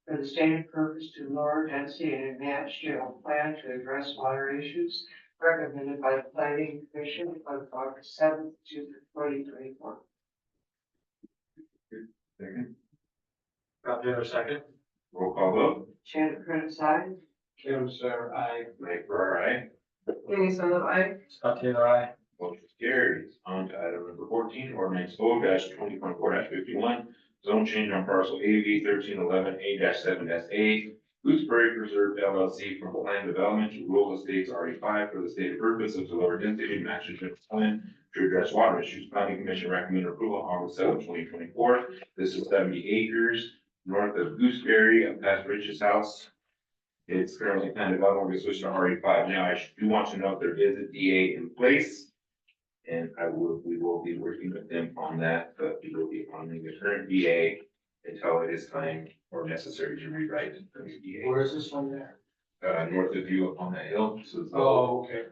for the stated purpose to lower density and enhance general plan to address water issues recommended by the Planning Commission on August 7th, 2024. Second. Scott Taylor, second. Roll call vote. Janet Prentice, aye. Kevin Sarah, aye. Mike Farrar, aye. Jenny Sonnet, aye. Scott Taylor, aye. Motion carries. On to item number 14, ordinance O 2024-51, zone change on parcel AV 1311 A-7-A, Gooseberry Preserve LLC from planned development to rural estates RE5 for the stated purpose of to lower density and match the general plan to address water issues. Planning Commission recommended approval on August 7th, 2024. This is 70 acres north of Gooseberry, past Rich's house. It's currently kind of, I'm going to switch to RE5. Now, I do want to know if there is a DA in place. And we will be working with them on that, but we will be honoring the current DA until it is time or necessary to rewrite the new DA. Where is this one there? North of you up on that hill, so it's. Oh, okay.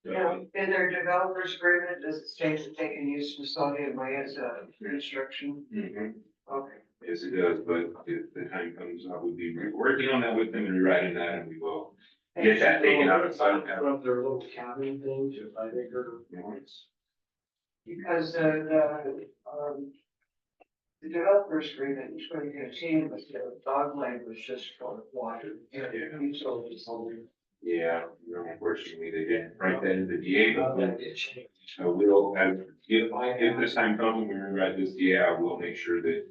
Yeah, in their developers agreement, does it state that they can use facility of my as a construction? Mhm. Okay. Yes, it does, but if the time comes, I will be working on that with them and rewriting that, and we will get that taken out of side. From their little cabin thing to 5 acre. Because the developers agreement is going to continue with the dog leg was just for water. Yeah. Utilities only. Yeah, unfortunately, they didn't write that in the DA, but That did change. I will, if this time comes and we rewrite this DA, I will make sure that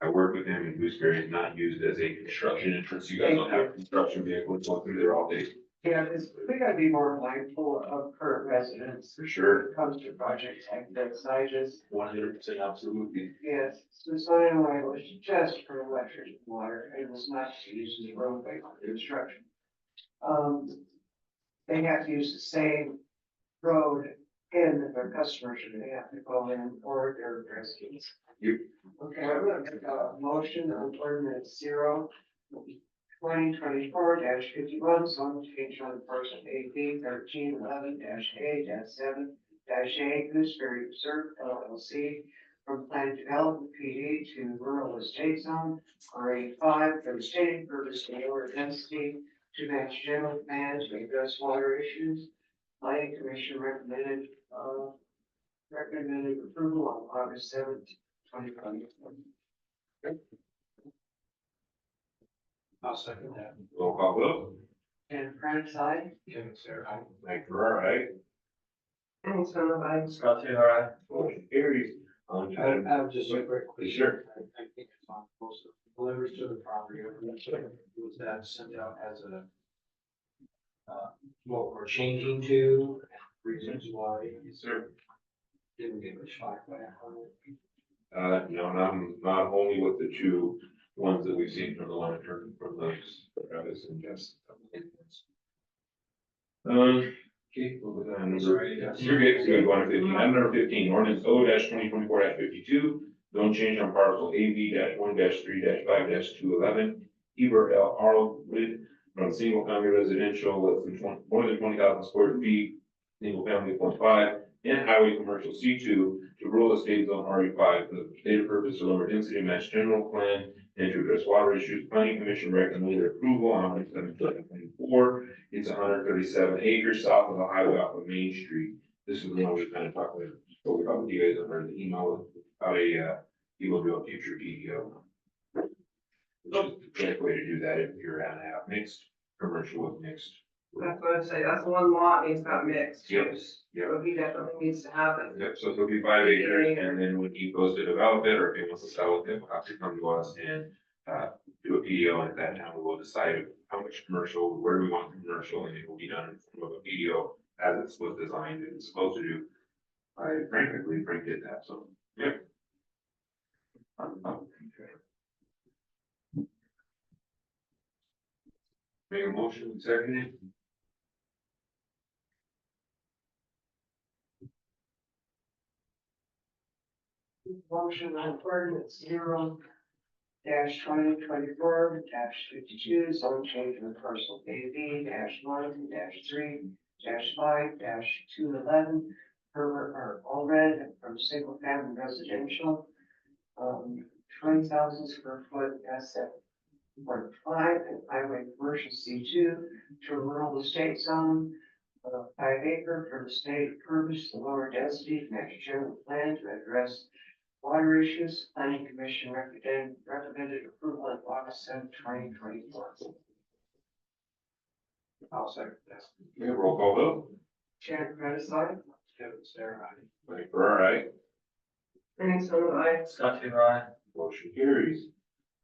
I work with him and Gooseberry is not used as a construction entrance. You guys don't have construction vehicles going through there all day. Yeah, because we gotta be more mindful of current residents For sure. when it comes to projects like this. I just, 100% absolutely. yes, Smithsonian Way was just for electric and water. It was not to use the roadway for construction. They have to use the same road and that their customers are gonna have to go in or their residents. Yep. Okay, I'm gonna make a motion on ordinance 2024-51, zone change on parcel AB 1311-A-7-A Gooseberry Reserve LLC from planned development PD to rural estate zone, RA5, for stated purpose of lower density to match general plan to address water issues. Planning Commission recommended approval on August 7th, 2024. I'll second that. Roll call vote. And Frank's aye. Kevin Sarah, aye. Mike Farrar, aye. And so I. Scott Taylor, aye. Motion carries. On to item. I have just a quick question. Sure. I think it's on most of the deliveries to the property. Was that sent out as a what we're changing to, reasons why Yes, sir. didn't get much feedback on it? No, not only with the two ones that we've seen from the long term, from those, Travis and Jess. Okay, what was that number? You're good, 115, item number 15, ordinance O-2024-52, zone change on parcel AV-1-3-5-211, Heber L. Arlwood, from single family residential, less than more than 20,000 square feet, single family 0.5, and highway commercial C2 to rural estate zone RE5, the stated purpose of lower density match general plan and to address water issues. Planning Commission recommended approval on August 7th, 2024. It's 137 acres south of the highway off of Main Street. This is the one we kind of talked about, spoke about with you guys over the email about you will do a future PDO. Which is the correct way to do that if you're gonna have mixed, commercial with mixed. That's what I'd say, that's the one lot needs got mixed Yep. use. Yep. So he definitely needs to have it. Yep, so it'll be 5 acres, and then when he goes to develop it, or if he wants to sell it, he'll have to come to us and do a PDO, and at that time, we will decide how much commercial, where we want commercial, and it will be done in form of a PDO as it was designed and it's supposed to do. Frank did that, so, yep. Make a motion, second it. Motion on ordinance 0-2024-52, zone change on parcel AB-1-3-5-211, or Allred from single family residential, 20,000 square foot asset 1.5 and highway commercial C2 to rural estate zone, 5 acre for the state purpose, the lower density, match general plan to address water issues. Planning Commission recommended approval on August 7th, 2024. I'll second that. Yeah, roll call vote. Shannon Curtis, aye. Kevin Sarah, aye. Mike Farrar, aye. And so I. Scott Taylor, aye. Motion carries.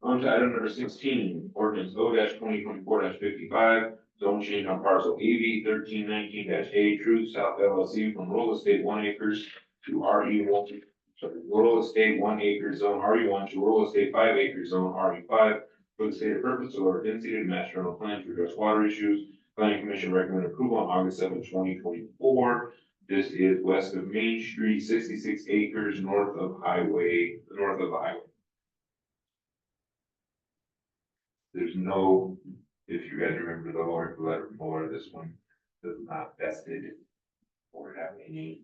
On to item number 16, ordinance O-2024-55, zone change on parcel AV 1319-A, True South LLC from rural estate 1 acres to RE1, rural estate 1 acre zone RE1 to rural estate 5 acre zone RE5 for the stated purpose of our density and master general plan to address water issues. Planning Commission recommended approval on August 7th, 2024. This is west of Main Street, 66 acres north of the highway. There's no, if you guys remember the letter before, this one does not vested or have anything,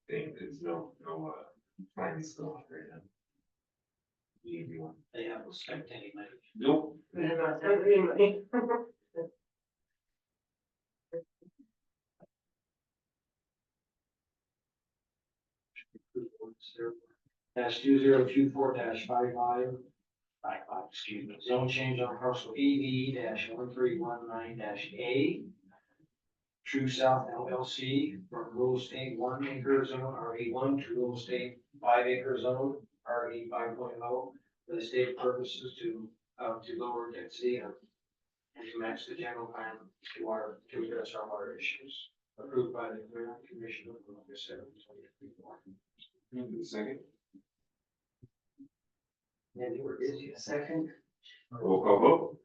there's no plans going on right now. Easy one. They haven't spent any money. Nope. They're not spending money. Dash 2024-55. Excuse me, zone change on parcel AV-1319-A. True South LLC from real estate 1 acre zone, RE1, to real estate 5 acre zone, RE 5.0, for the state purposes to lower density and to match the general plan to address our water issues. Approved by the Commission of August 7th, 2024. Second. Andy, we're busy. Second, Roll call vote.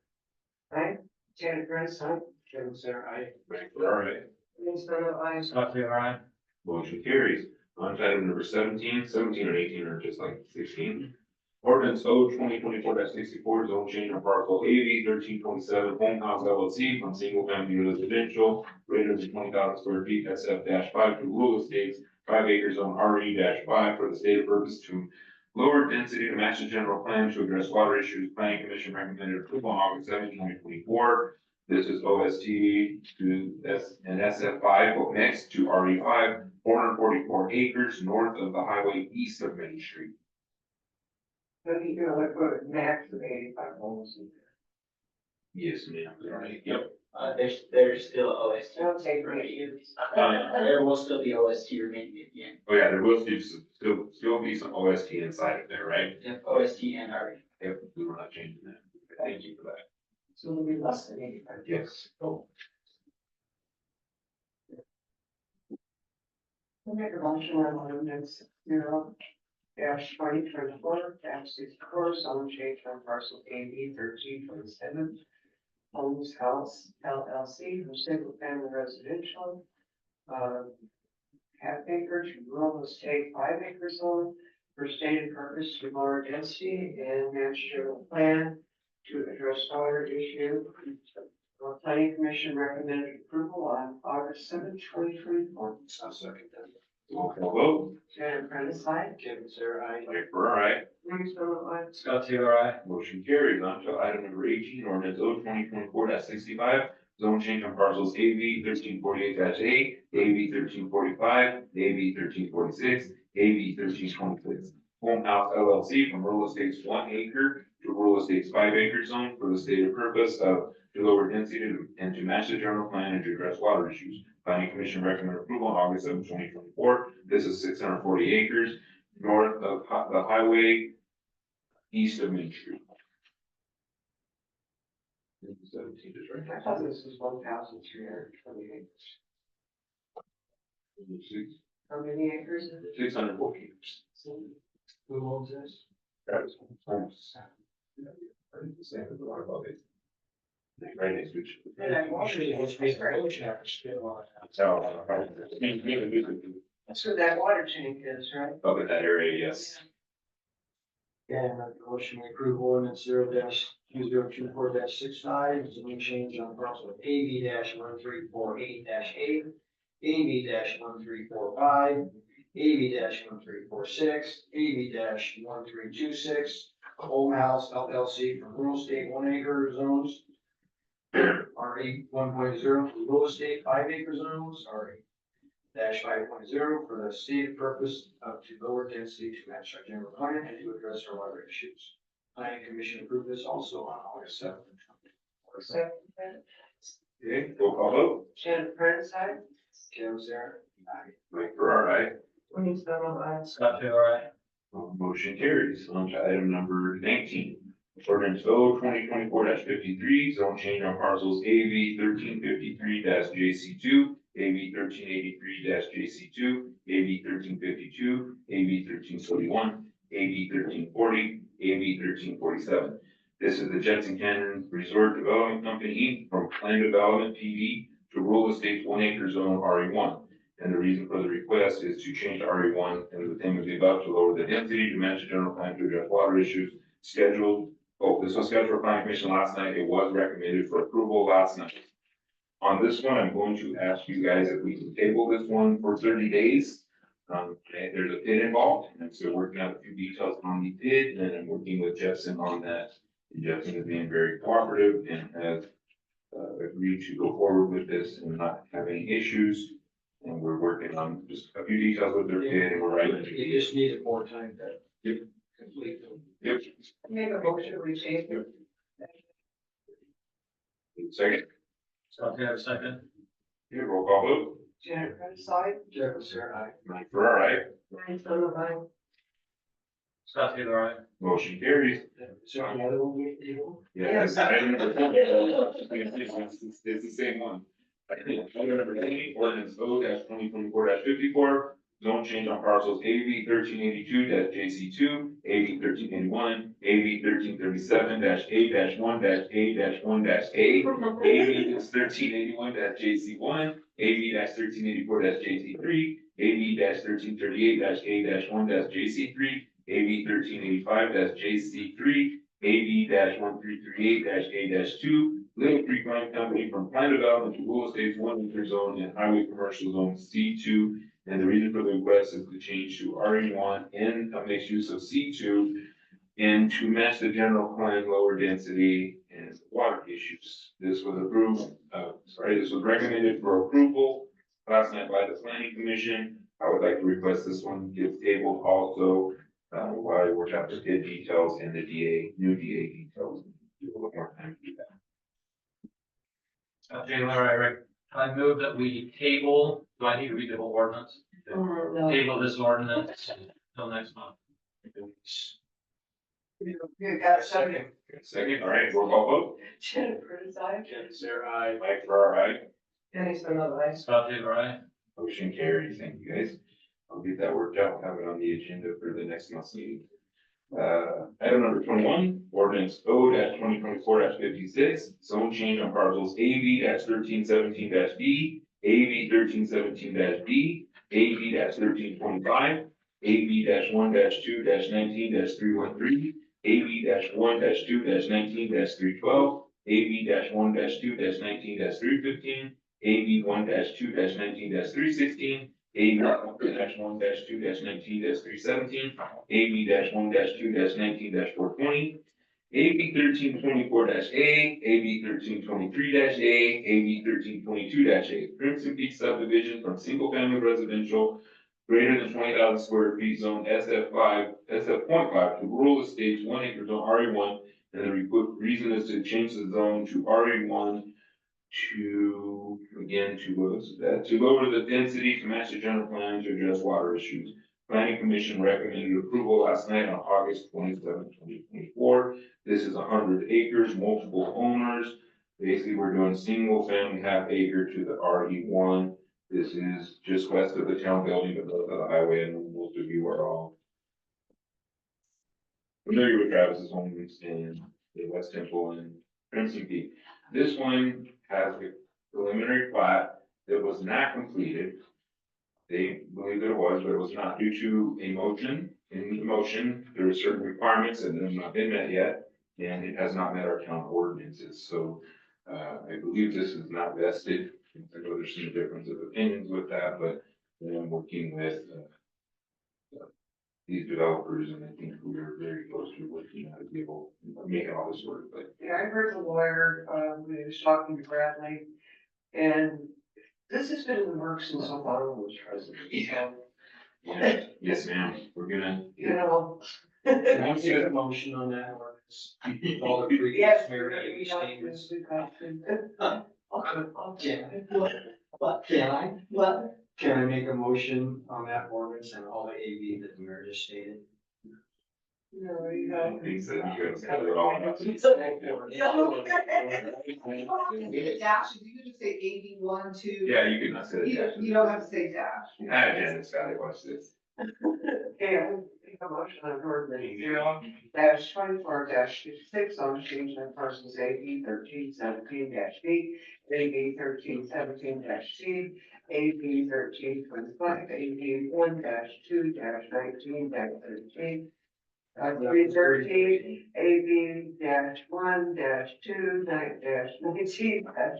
aye. Janet Grant, aye. Kevin, Sarah, aye. Frank, all right. Denise Donald, aye. Scott Taylor, aye. Motion carries. On to item number 17. 17 and 18 are just like 16. Ordinance O 2024-64, zone change on parcel AV 1327, Home House LLC from single family residential greater than 20,000 square feet SF-5 to rural estates 5 acres on RE-5 for the stated purpose to lower density to match the general plan to address water issues. Planning Commission recommended approval on August 7th, 2024. This is OST to and SF5 next to RE5, 444 acres north of the highway east of Main Street. But you're gonna look for a max of 85 homes. Yes, ma'am. All right. Yep. There's still OST. That'll take 3 years. There will still be OST remaining at the end. Oh yeah, there will still be some OST inside of there, right? Yep, OST and RE. Yep, we were not changing that. Thank you for that. So it'll be less than 85. Yes. Oh. We'll make a motion on ordinance 0-2024-64, zone change on parcel AB 1327. Homes House LLC from single family residential. Half acre to rural estate 5 acre zone for stated purpose to lower density and match general plan to address water issue. The Planning Commission recommended approval on August 7th, 2024. I'll second that. Roll call vote. Janet Prentice, aye. Kevin, Sarah, aye. Frank, all right. Denise Donald, aye. Scott Taylor, aye. Motion carries. On to item number 18, ordinance O 2024-65, zone change on parcels AV 1348-A, AV 1345, AV 1346, AV 1326. Home House LLC from rural estates 1 acre to rural estates 5 acre zone for the stated purpose of to lower density and to match the general plan and to address water issues. Planning Commission recommended approval on August 7th, 2024. This is 640 acres north of the highway east of Main Street. 17 is right. I thought this was 1,320 acres. How many acres is it? 640 acres. Who owns this? That is almost. The same as the one above it. Right next to each. So that water tank is, right? Up in that area, yes. Yeah, I make a motion to approve ordinance 0-2024-65, zone change on parcel AV-1348-A, AV-1345, AV-1346, AV-1326, Home House LLC from real estate 1 acre zones, RE 1.0 real estate 5 acre zones, RE -5.0 for the stated purpose of to lower density to match our general plan and to address our water issues. Planning Commission approved this also on August 7th. Second. Okay, roll call vote. Janet Prentice, aye. Kevin, Sarah? Aye. Mike Farrar, aye. Denise Donald, aye. Scott Taylor, aye. Motion carries. On to item number 19. Ordinance O 2024-53, zone change on parcels AV 1353-JC2, AV 1383-JC2, AV 1352, AV 1341, AV 1340, AV 1347. This is the Jetson Canyon Resort Development Company, Inc., from Plan Development PD to Rural Estates 1 acre zone RE1. And the reason for the request is to change RE1 and the thing of the above to lower the density to match the general plan to address water issues scheduled. This was scheduled for planning commission last night. It was recommended for approval last night. On this one, I'm going to ask you guys if we can table this one for 30 days. There's a bid involved, and I'm still working out a few details on the bid, and I'm working with Jefferson on that. And Jefferson is being very cooperative and has agreed to go forward with this and not have any issues. And we're working on just a few details with their bid, and we're writing. You just needed more time to complete them. Yep. Make a motion, we change it. Second, So can I have a second? here, roll call vote. Janet Curtis, aye. Jeff Sarah, aye. Mike Farrar, aye. Ryan Summer, aye. Scott Taylor, aye. Motion carries. Is there any other one we need? Yes. Item number 20. It's the same one. Item number 20, ordinance O-2024-54, zone change on parcels AV 1382-JC2, AV 1381, AV 1337-A-1-A-1-A, AV 1381-JC1, AV 1384-JC3, AV 1338-A-1-JC3, AV 1385-JC3, AV 1338-A-2, Little Creek Line Company from Plan Development to Rural Estates 1 acre zone and Highway Commercial Zone C2. And the reason for the request is to change to RE1 and a mixed use of C2 and to match the general plan, lower density and water issues. This was approved, this was recommended for approval last night by the Planning Commission. I would like to request this one get tabled also, while I work out the bid details and the new DA details. Do a little more time to do that. Scott Taylor, I move that we table, do I need to read the whole ordinance? No. Table this ordinance until next month. You got a second? Second, all right, roll call vote. Janet Curtis, aye. Jeff Sarah, aye. Mike Farrar, aye. Denny Summer, aye. Scott Taylor, aye. Motion carries. Thank you, guys. I'll get that worked out, have it on the agenda for the next month's meeting. Item number 21, ordinance O-2024-56, zone change on parcels AV 1317-B, AV 1317-B, AV 1325, AV 1-2-19-313, AV 1-2-19-312, AV 1-2-19-315, AV 1-2-19-316, AV 1-2-19-317, AV 1-2-19-420, AV 1324-A, AV 1323-A, AV 1322-A, Crimson Peak subdivision from single family residential greater than 20,000 square feet zone SF.5 to rural estates 1 acre zone RE1. And the reason is to change the zone to RE1 to lower the density to match the general plan to address water issues. Planning Commission recommended approval last night on August 27, 2024. This is 100 acres, multiple owners. Basically, we're doing single family half acre to the RE1. This is just west of the town building, but north of the highway, and most of you are all familiar with Travis's homes in the West Temple and Crimson Peak. This one has a preliminary plat that was not completed. They believe that it was, but it was not due to a motion. In the motion, there are certain requirements that have not been met yet, and it has not met our town ordinances. So I believe this is not vested. I know there's some difference of opinions with that, but I'm working with these developers, and I think we are very close to working out to be able to make all this work. But Yeah, I heard the lawyer, when he was talking to Bradley, and this has been in the works since Obama was president. yeah, yes, ma'am. We're gonna. You know. Can I get a motion on that ordinance? All the previous Yes. Mary statements. What? Can I? What? Can I make a motion on that ordinance and all the AV that the mayor just stated? No, you I got. think so. You guys have it all. Dash, you could just say 81, 2. Yeah, you can not say You that. don't have to say dash. Hi, Jen, it's Scotty, watch this. Yeah, make a motion on ordinance 0-24-56 on change of parcels AB 1317-B, AB 1317-C, AB 1325, AB 1-2-19-13, 313, AB -1 -2 19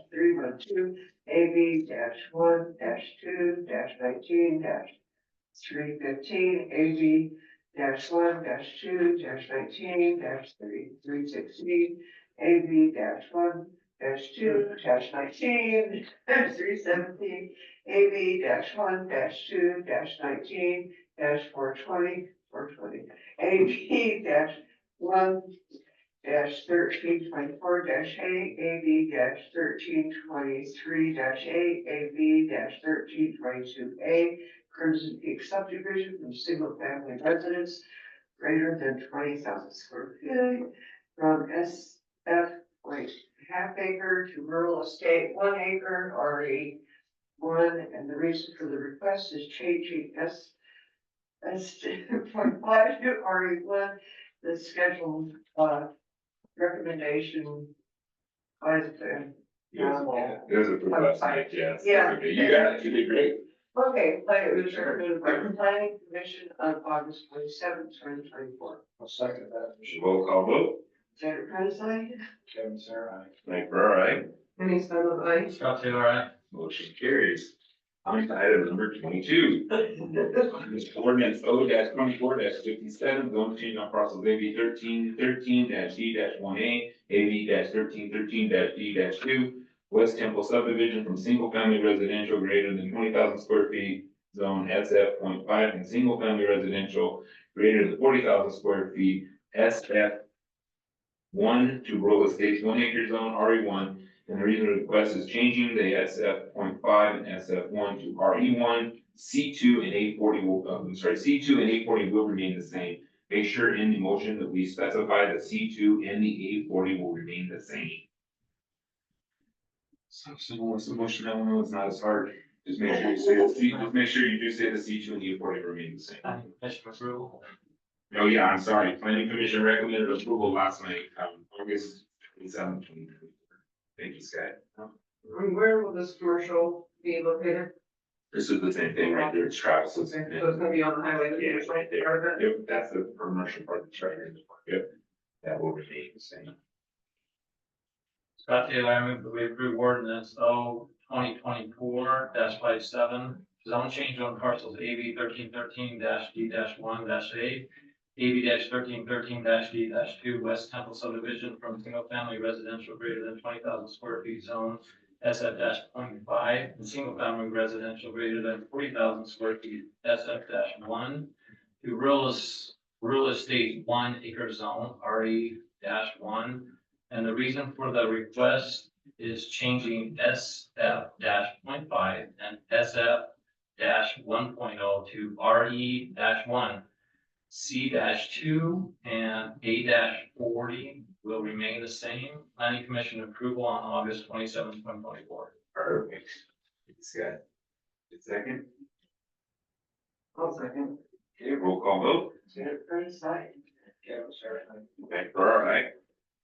-312, AB -1 -2 -19 315, AB -1 -2 -19 316, AB -1 -2 -19 317, AB -1 -2 -19 420, 420, AB -1 1324 AB 1323 AB 1322 Crimson Peak subdivision from single family residence greater than 20,000 square feet from SF like half acre to rural estate 1 acre RE1, and the reason for the request is changing S.5 to RE1, the scheduled recommendation by the There's a request, yes. Yeah. Okay, you got it, you did great. Okay, it was recommended by the planning commission on August 27th, 2024. I'll second that. Roll call vote. Janet Pennison, Kevin Sarah, Mike Farrar, aye. Denny Sutherland, Scott Taylor, aye. Motion carries. On to item number 22. Ordinance O-24-57, zone change on parcels AB 1313-D-1A, AB 1313-D-2, West Temple subdivision from single family residential greater than 20,000 square feet, zone SF.5, and single family residential greater than 40,000 square feet, SF1 to rural estates 1 acre zone RE1. And the reason the request is changing the SF.5 and SF1 to RE1, C2 and 840 will, C2 and 840 will remain the same. Make sure in the motion that we specify the C2 and the 840 will remain the same. So someone wants to motion that one, it's not as hard. Just make sure you say the C, just make sure you do say the C2 and the 840 remain the same. Commission approval. Oh yeah, I'm sorry. Planning Commission recommended approval last night, August 27th, 2024. Thank you, Scott. where will this commercial be located? This is the same thing right there, it's Travis. So it's gonna be on the highway. Yeah, it's right there. Yep, that's the commercial part, it's right here. Yep. That will remain the same. Scott Taylor, I move that we approve ordinance O-2024-57, zone change on parcels AB 1313-D-1-A, AB 1313-D-2, West Temple subdivision from single family residential greater than 20,000 square feet zone SF-0.5, and single family residential greater than 40,000 square feet SF-1 to rural estate 1 acre zone RE-1. And the reason for the request is changing SF-0.5 and SF-1.0 to RE-1. C-2 and A-40 will remain the same. Planning Commission approval on August 27th, 2024. Perfect. Scott. Second. I'll second. Okay, roll call vote. Janet Pennison, Kevin Sarah, Mike Farrar, aye.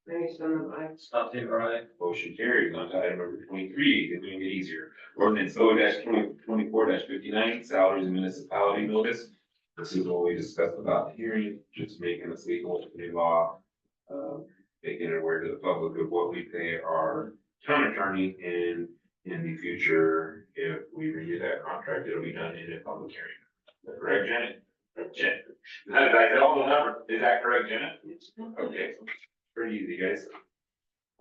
Denny Sutherland, Scott Taylor, aye. Motion carries. On to item number 23, they're doing it easier. Ordinance O-2024-59, salaries and municipality notice. This is what we discussed about the hearing, just making this legal to the law. Making it aware to the public of what we pay our town attorney, and in the future, if we renew that contract, it'll be done in a public hearing. Is that correct, Janet? Janet, did I tell the number? Is that correct, Janet? Okay, pretty easy, guys.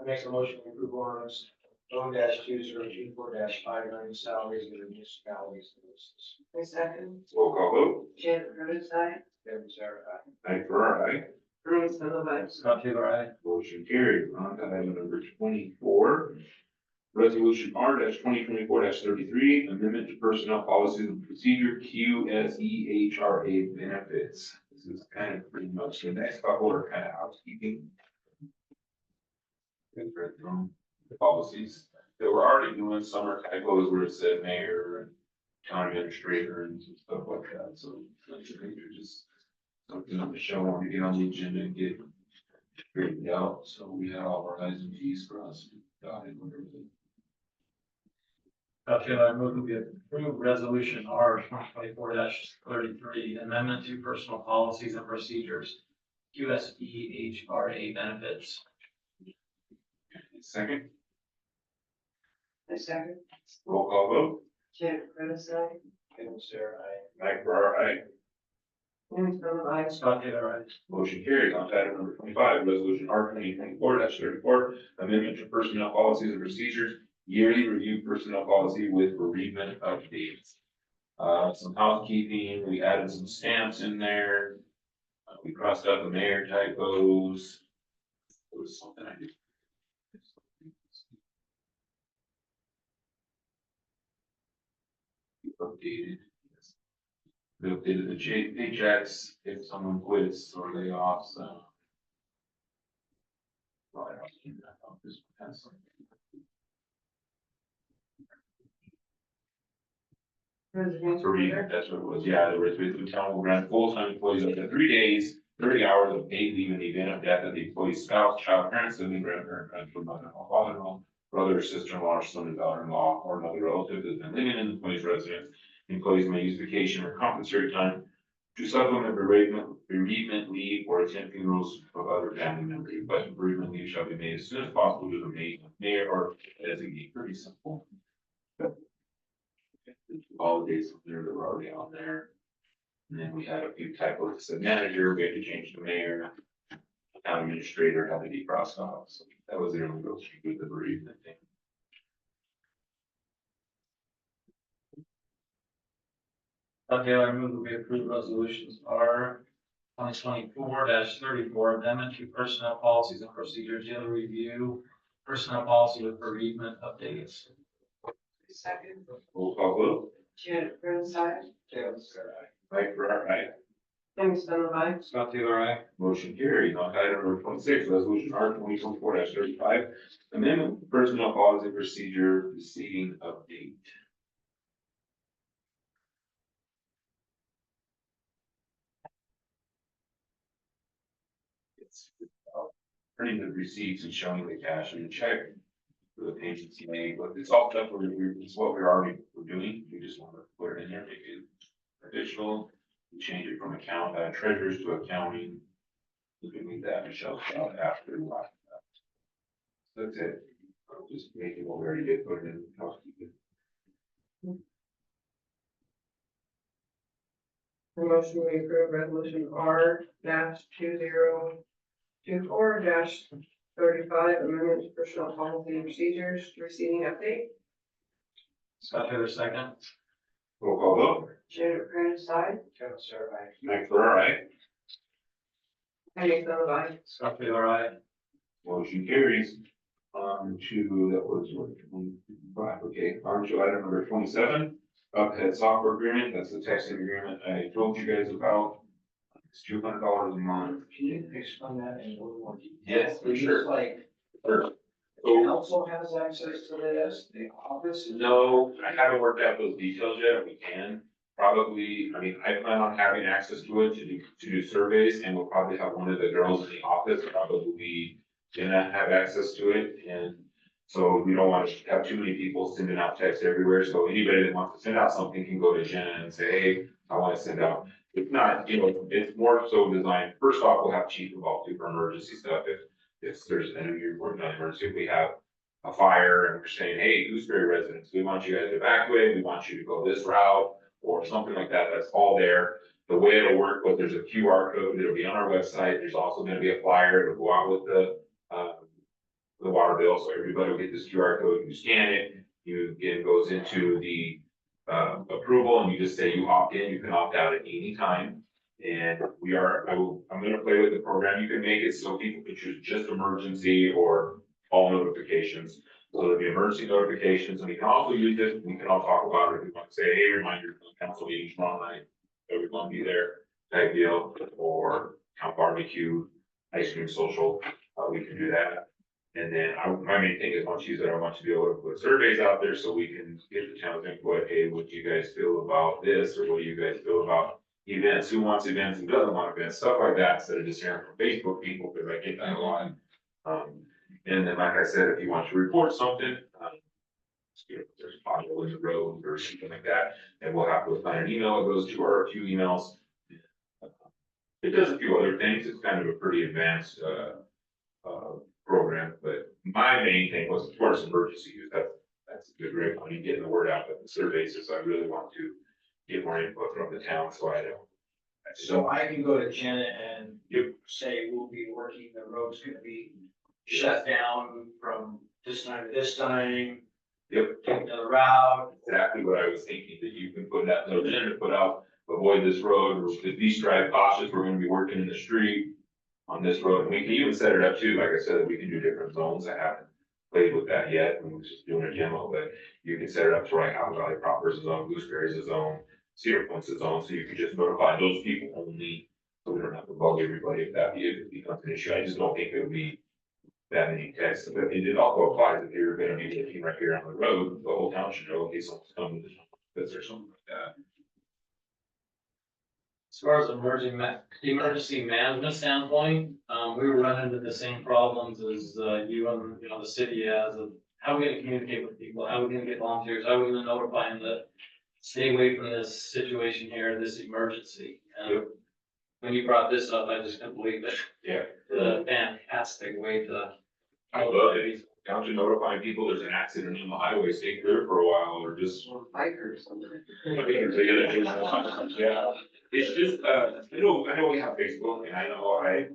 I make a motion to approve ordinance O-2024-59 salaries and municipalities. I second. Roll call vote. Janet Pennison, Kevin Sarah, Mike Farrar, aye. Denny Sutherland, Scott Taylor, aye. Motion carried. On to item number 24. Resolution R-2024-33, amendment to personnel policies and procedure QSEHRA benefits. This is kind of pretty much the next couple are kind of housekeeping. The policies that we're already doing, some are typos where it said mayor and town administrator and some stuff like that, so they're just something that Michelle wanted to get on the agenda and get straightened out, so we had all our eyes and T's crossed. Dotted, whatever. Taylor, I move that we approve resolution R 2024-33, amendment to personal policies and procedures, QSEHRA benefits. Second, I second. roll call vote. Janet Curtis, aye. Kevin Sarah, Mike Farrar, aye. Amy Stone, Scott Taylor, aye. Motion carries on to item number 25, resolution R 2024-34, amendment to personnel policies and procedures, yearly review personnel policy with bereavement updates. Some housekeeping, we added some stamps in there. We crossed out the mayor typos. It was something I did. Updated. We updated the paychecks if someone quits or layoffs, well, I don't think that helped this has some. Bereavement, that's what it was, yeah, there was, the town will grant full-time employees up to 3 days, 30 hours of paid leave in the event of death of the employee's spouse, child, parent, sibling, grandparent, grandchild, mother-in-law, father-in-law, brother, sister-in-law, or son and daughter-in-law, or another relative that has been living in the employee's residence. Employees may use vacation or compensatory time to supplement bereavement leave or attend funerals of other family members. But bereavement leave shall be made as soon as possible to the mayor or designate. Pretty simple. All the dates there that were already on there. And then we had a few typos that said manager, we had to change to mayor. Town administrator had to be crossed off, so that was the only real change with the bereavement thing. Taylor, I move that we approve resolutions R 2024-34, amendment to personnel policies and procedures, yearly review, personnel policy with bereavement updates. Second. Roll call vote. Janet Curtis, aye. Kevin Sarah, Mike Farrar, aye. Amy Stone, aye. Scott Taylor, aye. Motion carried. On to item number 26, resolution R 2024-35, amendment to personnel policy procedure proceeding update. It's printing the receipts and showing the cash and the check for the payments you made, but it's all stuff it's what we're doing. We just want to put it in there, make it additional. We change it from treasurers to accounting. You can leave that Michelle out after the last. That's it. I'll just make it what we already did, put it in housekeeping. The motion we approve resolution R 2024 35, amendment to personnel policy and procedures, receiving update. Scott Taylor, second. Roll call vote. Janet Curtis, aye. Kevin Sarah, Mike Farrar, aye. Amy Stone, aye. Scott Taylor, aye. Motion carries. That was what, 25, okay, on to item number 27, Uphead software agreement, that's the texting agreement I told you guys about. It's $200 a month. Can you explain that in a little more detail? Yes, for It's sure. Like, So, council has access to this, the office? no, I haven't worked out those details yet, we can. Probably, I mean, I plan on having access to it to do surveys, and we'll probably have one of the girls in the office probably gonna have access to it, and so we don't want to have too many people sending out texts everywhere, so anybody that wants to send out something can go to Jenna and say, hey, I want to send out. If not, it's more so designed, first off, we'll have chief involved too for emergency stuff, if there's any report on emergency, if we have a fire and we're saying, hey, Gooseberry residents, we want you guys to evacuate, we want you to go this route, or something like that, that's all there. The way it'll work, but there's a QR code, it'll be on our website, there's also gonna be a flyer, it'll go out with the water bill, so everybody will get this QR code, you scan it, it goes into the approval, and you just say you opt in, you can opt out at any time. And I'm gonna play with the program, you can make it so people can choose just emergency or all notifications. So there'll be emergency notifications, and we can also use this, we can all talk about it, we want to say, hey, reminder, council meeting tomorrow night, everyone be there, type deal, or town barbecue, ice cream social, we can do that. And then my main thing is once you use it, I want to be able to put surveys out there so we can get the town's input, hey, what do you guys feel about this, or what do you guys feel about events, who wants events, who doesn't want events, stuff like that, instead of just hearing from Facebook people, because I get that a lot. And then, like I said, if you want to report something, if there's a pothole in the road or something like that, then we'll have to assign an email, it goes to our, a few emails. It does a few other things, it's kind of a pretty advanced, program, but my main thing was, as far as emergency use, that's a good rate, when you getting the word out, but the surveys is, I really want to get more input from the town, so I don't. So I can go to Janet and Yep. say, we'll be working, the road's gonna be shut down from this time to this time. Yep. Take another route. Exactly what I was thinking, that you can put that note in to put out, avoid this road, or please drive cautious, we're gonna be working in the street on this road, and we can even set it up too, like I said, we can do different zones, I haven't played with that yet, we was just doing a demo, but you can set it up to like Apple Valley Proper is a zone, Gooseberry is a zone, Cedar Point's a zone, so you can just notify those people only, so we don't have to bug everybody if that becomes an issue, I just don't think it would be that many texts, but it also applies if you're gonna be looking right here on the road, the whole town should know, in case someone's coming to this or something like that. As far as emergency management standpoint, we were running into the same problems as, you and, the city has of how are we gonna communicate with people? How are we gonna get volunteers? How are we gonna notify them that stay away from this situation here, this emergency? When you brought this up, I just couldn't believe it. Yeah. The fantastic way to. I love it. Down to notifying people there's an accident on the highway, stay clear for a while, or just. Bikers. Yeah, it's just, I know we have Facebook, and I know I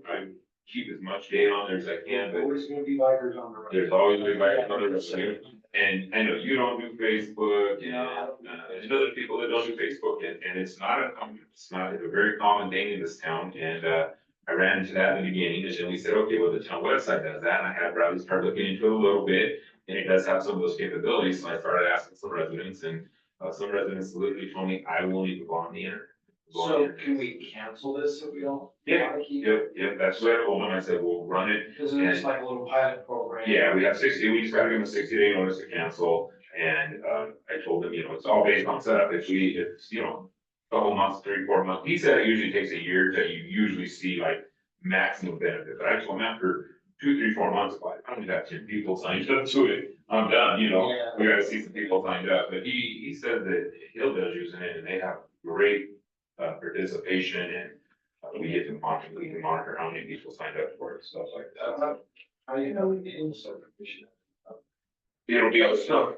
keep as much data on there as I can, but Always gonna be bikers on the road. there's always been bikers on the road. And I know you don't do Facebook, and, there's other people that don't do Facebook, and it's not a very common thing in this town, and, I ran into that in the beginning, and then we said, okay, well, the town website does that, and I had Bradley start looking into it a little bit, and it does have some of those capabilities, so I started asking some residents, and, some residents literally told me, I won't even go on the internet. Go on the So internet. can we cancel this if we don't? Yeah, wanna keep- Yep, that's what I told them, I said, we'll run it. Because it's like a little pilot program. Yeah, we have 60, we just gotta give them a 60-day notice to cancel, and, I told them, it's all based on setup, if couple months, 3-4 months, he said it usually takes a year till you usually see like maximum benefit, but I told him after 2, 3, 4 months, like, I don't have 10 people signed up to it, I'm done, Yeah. we gotta see some people signed up, but he said that Hillville's using it, and they have great, participation, and we can monitor how many people signed up for it, stuff like that. How do you know we need subdivision? It'll be on some,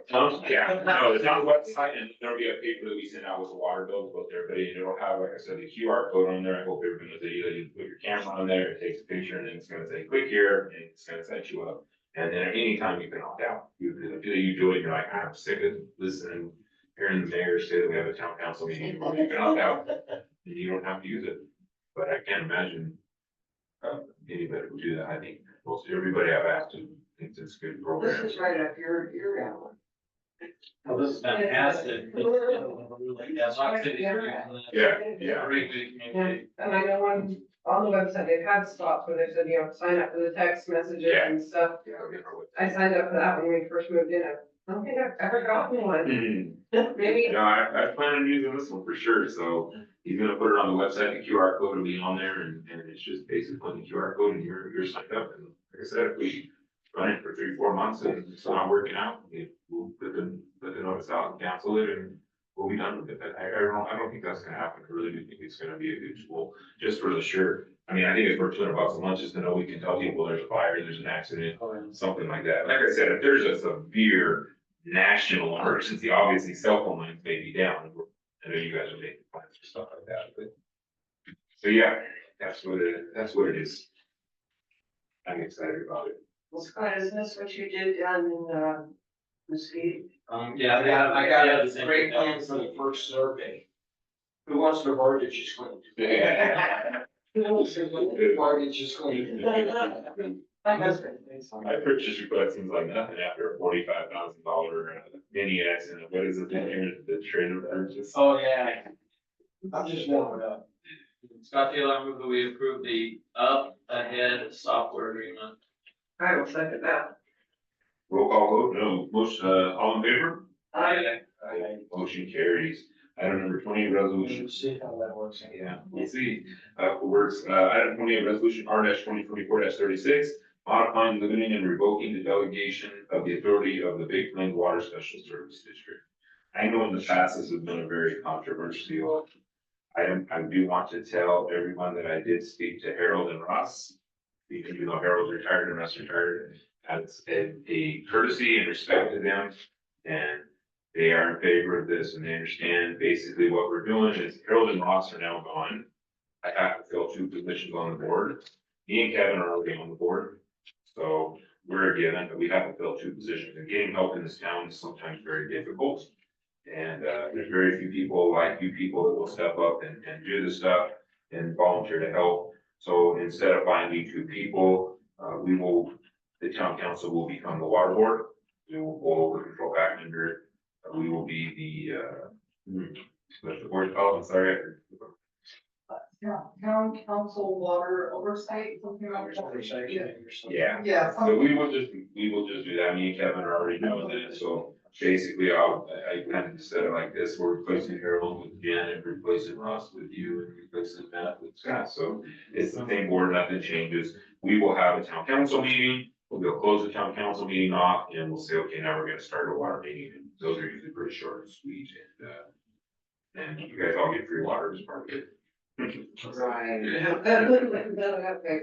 yeah, no, it's on the website, and there'll be a paper that we send out with the water bill, goes to everybody, and it'll have, like I said, the QR code on there, I hope everybody knows that you put your camera on there, it takes a picture, and then it's gonna say, click here, and it's gonna set you up. And then anytime you can opt out, you do it, you're like, I'm sick of listening, hearing the mayor say that we have a town council meeting, you can opt out, and you don't have to use it. But I can't imagine, anybody would do that, I think most everybody I've asked to thinks it's a good This program. is right up your alley. Well, this is fantastic. That's why cities are using that. Yeah. Great way to And communicate. I know on the website, they've had spots where they said, sign up for the text messages Yeah. and stuff. Yeah, I'll get her with I signed up for that when we first moved in. I don't think I've ever gotten one. that. Maybe. No, I plan on using this one for sure, so he's gonna put it on the website, the QR code will be on there, and it's just basically the QR code, and you're signed up, and like I said, if we run it for 3, 4 months and it's not working out, we'll put the notice out and cancel it, and we'll be done with it, but I don't think that's gonna happen, I really do think it's gonna be a good tool, just for the sure. I mean, I think it's worth $200 a month just to know we can tell people there's a fire, there's an accident, something like that. Like I said, if there's a severe national emergency, obviously cell phone lines may be down. I know you guys are making plans for stuff like that, but. So yeah, that's what it is. I'm excited about it. Well, Scott, isn't this what you did down in, Mesquite? Yeah, I got the a same great thing. plan for the first survey. Who wants their mortgages cleaned? Who wants their mortgages cleaned? My husband. I purchased your questions like nothing after a $45,000 mini accident. What is it that the trailer purchase? Oh, yeah. I'm just warming up. Scott Taylor, I move that we approve the Up Ahead software agreement. I will second that. Roll call vote, no, motion, all in favor? I Motion carries. Item number 20, We'll resolution. see how that works. Yeah, we'll see. Works, item 28, resolution R-2024-36, modifying, limiting, and revoking the delegation of the authority of the Big Plains Water Special Service District. I know in the past this has been a very controversial item. I do want to tell everyone that I did speak to Harold and Ross. Even though Harold's retired and Russ retired, as a courtesy and respect to them. And they are in favor of this and they understand basically what we're doing is Harold and Ross are now gone. I have to fill 2 positions on the board. Me and Kevin are already on the board. So we're a given, but we have to fill 2 positions and getting help in this town is sometimes very difficult. And there's very few people like you people that will step up and do the stuff and volunteer to help. So instead of finding 2 people, the town council will become the water board. We will pull over control back under, we will be what's the board called? I'm sorry. Yeah, town council water oversight, something like that. Oversight committee or something. Yeah. Yeah, So we will just do that. Me and Kevin are already doing that. So basically, I kind of said it like this, we're replacing Harold with Janet, replacing Ross with you, and replacing Matt with Scott. So it's the same board, nothing changes. We will have a town council meeting. We'll close the town council meeting off and we'll say, okay, now we're gonna start a water meeting. And those are usually pretty short and sweet and you guys all get free water as part of it. Right. Okay.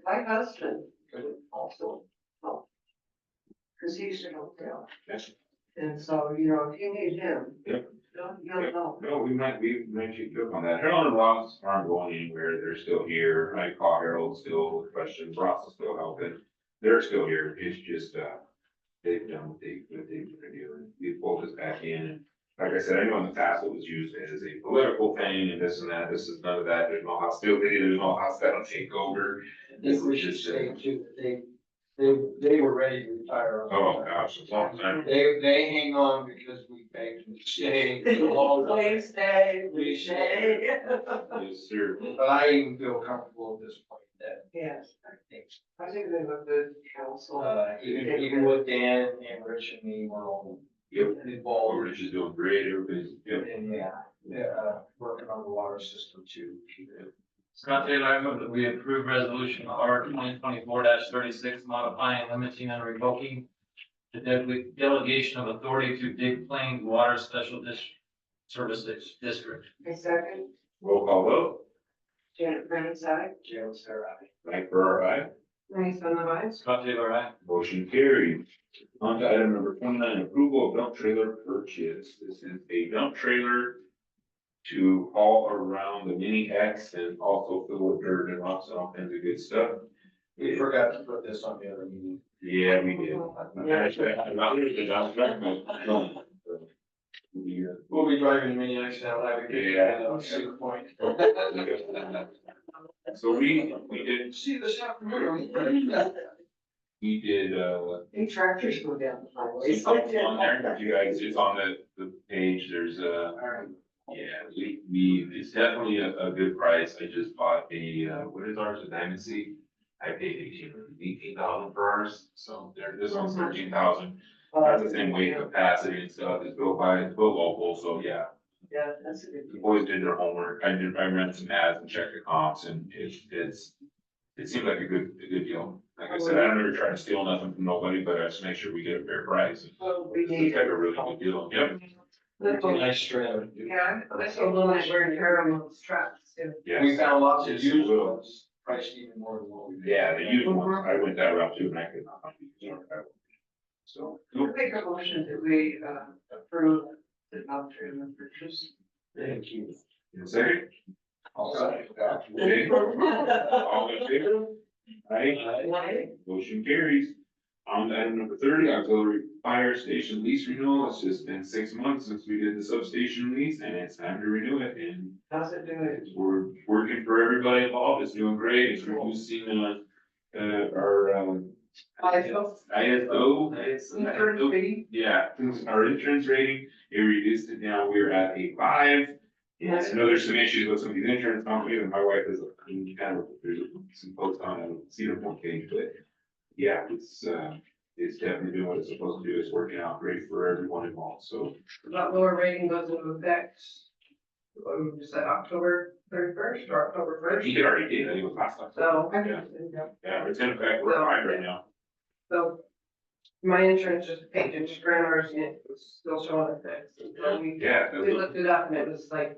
My husband could also help. Cause he used to help out. Yes. And so, you know, if you need him. Yep. You'll know. No, we might keep good on that. Harold and Ross aren't going anywhere. They're still here. I call Harold still with questions. Ross is still helping. They're still here. It's just, they've done what they're doing. We pulled this back in. And like I said, I know in the past it was used as a political thing and this and that. This is none of that. There's no hostility. There's no hostile takeover. I think we should say too, that they were ready to retire. Oh, gosh, it's a long time. They hang on because we begged them to stay. Please stay, Please stay. Yes, sir. But I even feel comfortable at this point that Yes, I think, I think they have a good council. even with Dan and Rich and me, we're all Yep. involved. Rich is doing great. Everybody's, yep. And working on the water system too. Scott Taylor, I move that we approve resolution R 2024-36, modifying, limiting, and revoking the delegation of authority to Big Plains Water Special Services District. A second, Roll call vote. Janet Brown side, Jail Sarah. Mike Farrar, aye. Denise on the right. Scott Taylor, aye. Motion carried. On to item number 29, approval of dump trailer purchase. This is a dump trailer to haul around the mini X and also fill with dirt and rocks and all kinds of good stuff. We forgot to put this on the other meeting. Yeah, we did. Actually, I'm not here to dump truck, but, yeah. We'll be driving mini X now, Yeah. see the point. So we did, See this afternoon. we did, Big tractors go down the highway. it's on there, you guys, it's on the page, there's yeah, it's definitely a good price. I just bought what is ours, a Diamond C? I paid 18,000 for ours, so this one's 13,000. That's the same weight capacity and stuff, it's built local, so yeah. Yeah, that's a good The deal. boys did their homework, I ran some ads and checked the comps and it seemed like a good deal. Like I said, I don't ever try to steal nothing from nobody, but I just make sure we get a fair price. Well, we It's need. like a really good deal, yep, Nice trailer. Yeah, that's a little bit wear and tear on those trucks too. yes. We found lots of Yes, used we will. ones, priced even more than what we. paid. Yeah, the used ones, I went that route too, and I could not find the used ones. So, We'll make a motion that we approve the dump trailer purchase. Thank you. second, I'll second that. okay, all in favor? Aye, Right? motion carries. On to item number 30, auxiliary fire station lease renewal, it's just been 6 months since we did the substation lease, and it's time to renew it, and How's it doing? we're working for everybody involved, it's doing great, it's reducing, our, ISO, Insurance fee? yeah, our insurance rating, it reduced it down, we're at a 5. And I know there's some issues with some of these insurance companies, and my wife is kind of, there's some posts on Cedar Point page, but yeah, it's, it's definitely doing what it's supposed to do. It's working out great for everyone involved, so. That lower rating goes into effect, you said October 31st or October I 1st? think it already did, I think it was last time. So, Yeah, it's in effect, we're fine right now. so my insurance just paid, just ran ours and it was still showing effects. So Yeah, we looked it up and it was like,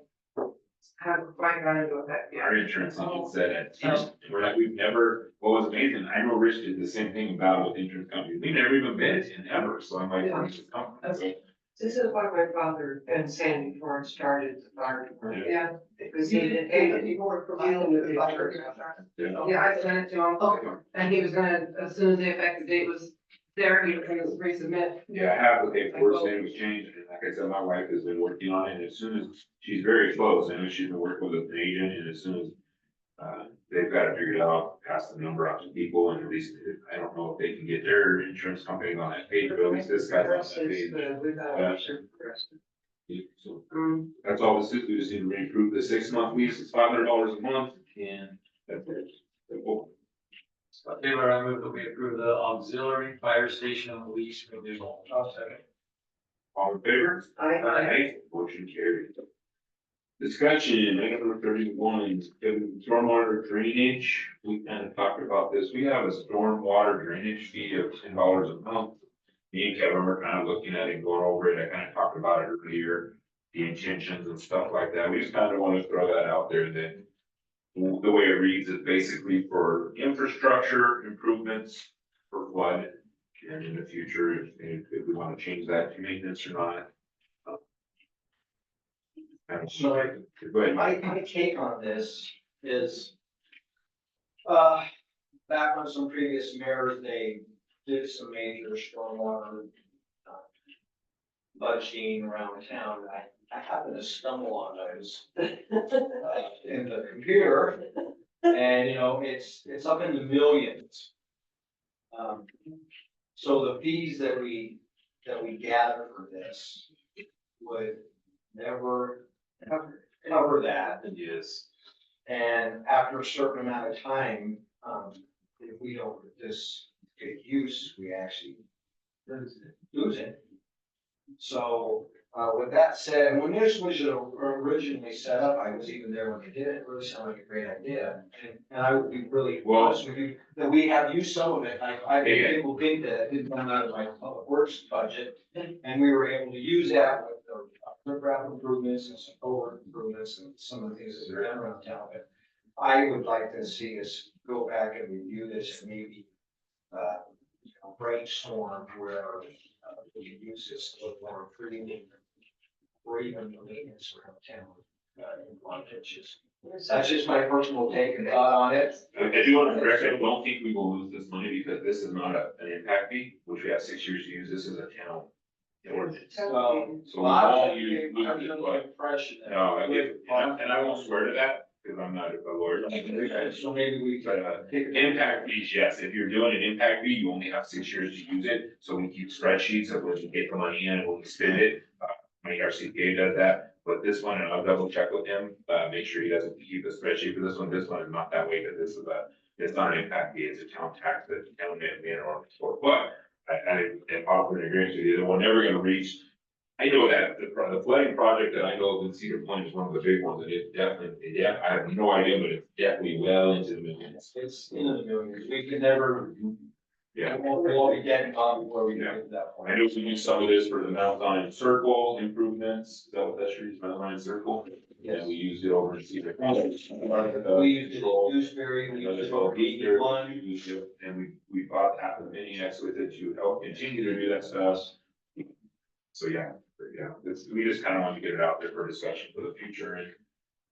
had quite gone into effect, yeah. our insurance agent said it, we're like, we've never, what was amazing, I know Rich did the same thing about with insurance companies, we've never even been in ever, so I'm like, where's this coming from? So, This is what my father been saying before it started the fire department. Yeah. Because he didn't, People were providing the Yeah. Yeah, I sent it to him. Okay. And he was gonna, as soon as the effective date was there, he was gonna resubmit. Yeah, I have the paperwork, name was changed, and like I said, my wife has been working on it, and as soon as, she's very close, I know she's been working with an agent, and as soon as they've got it figured out, pass the number out to people, and at least, I don't know if they can get their insurance company on that page, but at least this guy's on that page. So, that's all this is, we just need to reapprove the 6-month lease, it's $500 a month, and that's it. Simple. Taylor, I move that we approve the auxiliary fire station lease renewal. All in favor? Aye. Motion carried. Discussion, item number 31, stormwater drainage, we kind of talked about this, we have a stormwater drainage fee of $10 a month. Me and Kevin were kind of looking at it, going over it, I kind of talked about it earlier, the intentions and stuff like that, we just kind of want to throw that out there that the way it reads is basically for infrastructure improvements for flood. And in the future, if we want to change that to maintenance or not. So Go ahead. my take on this is, back on some previous mayors, they did some major stormwater budgeting around town. I happened to stumble on those in the computer, and it's up in the millions. So the fees that we gather for this would never cover that. Yes. And after a certain amount of time, if we don't get this good use, we actually lose it. So, with that said, when this was originally set up, I was even there when they did it, it really sounded like a great idea. And I would be really honest with you, that we have used some of it, people think that it didn't come out of my public works budget. And we were able to use that with the riprap improvements and some culvert improvements and some of the things that are done around town. But I would like to see us go back and review this and maybe, brainstorm where we can use this a little more freely, or even the maintenance around town, in one pitches. That's just my personal take and thought on it. I do want to correct, I don't think we will lose this money because this is not an impact fee, which we have 6 years to use, this is a town ordinance. So, So we won't use I'm it, under the but, impression that. no, and I won't swear to that, because I'm not a lawyer. So maybe we But, can. impact fees, yes, if you're doing an impact fee, you only have 6 years to use it, so we keep spreadsheets of when we get the money in and when we spend it. Our CPA does that, but this one, and I'll double check with him, make sure he doesn't keep a spreadsheet for this one is not that way, because this is it's not an impact fee, it's a town tax that the town may be an ordinance for, but I am often agreeing with you, that we're never gonna reach. I know that the flooding project that I know of in Cedar Point is one of the big ones, and it definitely, yeah, I have no idea, but it's definitely well into the millions. It's in the millions, we could never, Yeah. we'll be getting on before we Yeah. get to that point. I know we use some of this for the Mount Zion Circle improvements, is that what that street is, Mount Zion Circle? And we used it over in Cedar Point. We used it in Dewsbury, we used it over eighty-one. And we bought half a mini X with it to help continue to do that stuff. So, yeah, we just kind of want to get it out there for discussion for the future and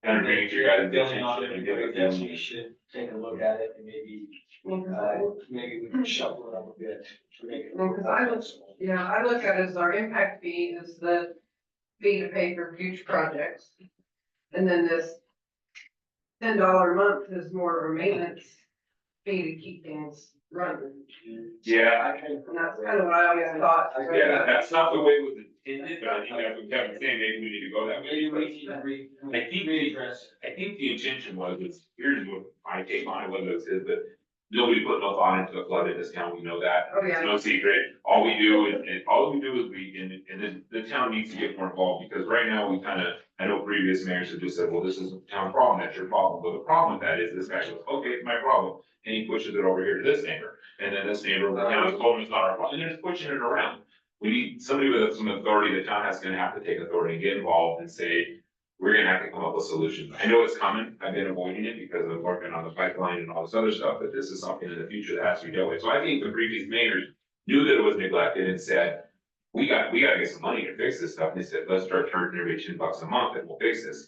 kind of bring it to your guys' Building on attention it, and get it yes, done. we should take a look at it and maybe we can shuffle it up a bit to make it. Well, 'cause I look at it as our impact fee is the fee to pay for future projects. And then this $10 a month is more of a maintenance fee to keep things running. Yeah, And that's kind of what I always thought. yeah, that's not the way it was intended, but I think that's what Kevin's saying, maybe we need to go that way. Maybe we because need to I think readdress it. I think the intention was, here's what I take on it, whether it's his, but nobody put no thought into the flood in this town, we know that. Oh, yeah. It's no secret. All we do is, and then the town needs to get more involved, because right now we kind of, I know previous mayors have just said, well, this is a town problem, that's your problem. But the problem with that is this guy goes, okay, it's my problem. And he pushes it over here to this neighbor. And then this neighbor, the town is told him it's not our problem, and they're just pushing it around. We need somebody with some authority, the town has gonna have to take authority and get involved and say, we're gonna have to come up with solutions. I know it's coming, I've been avoiding it because I'm working on the pipeline and all this other stuff, but this is something in the future that has to be dealt with. So I think the previous mayors knew that it was neglected and said, we gotta get some money to fix this stuff, and they said, let's start charging everybody $10 a month and we'll fix this.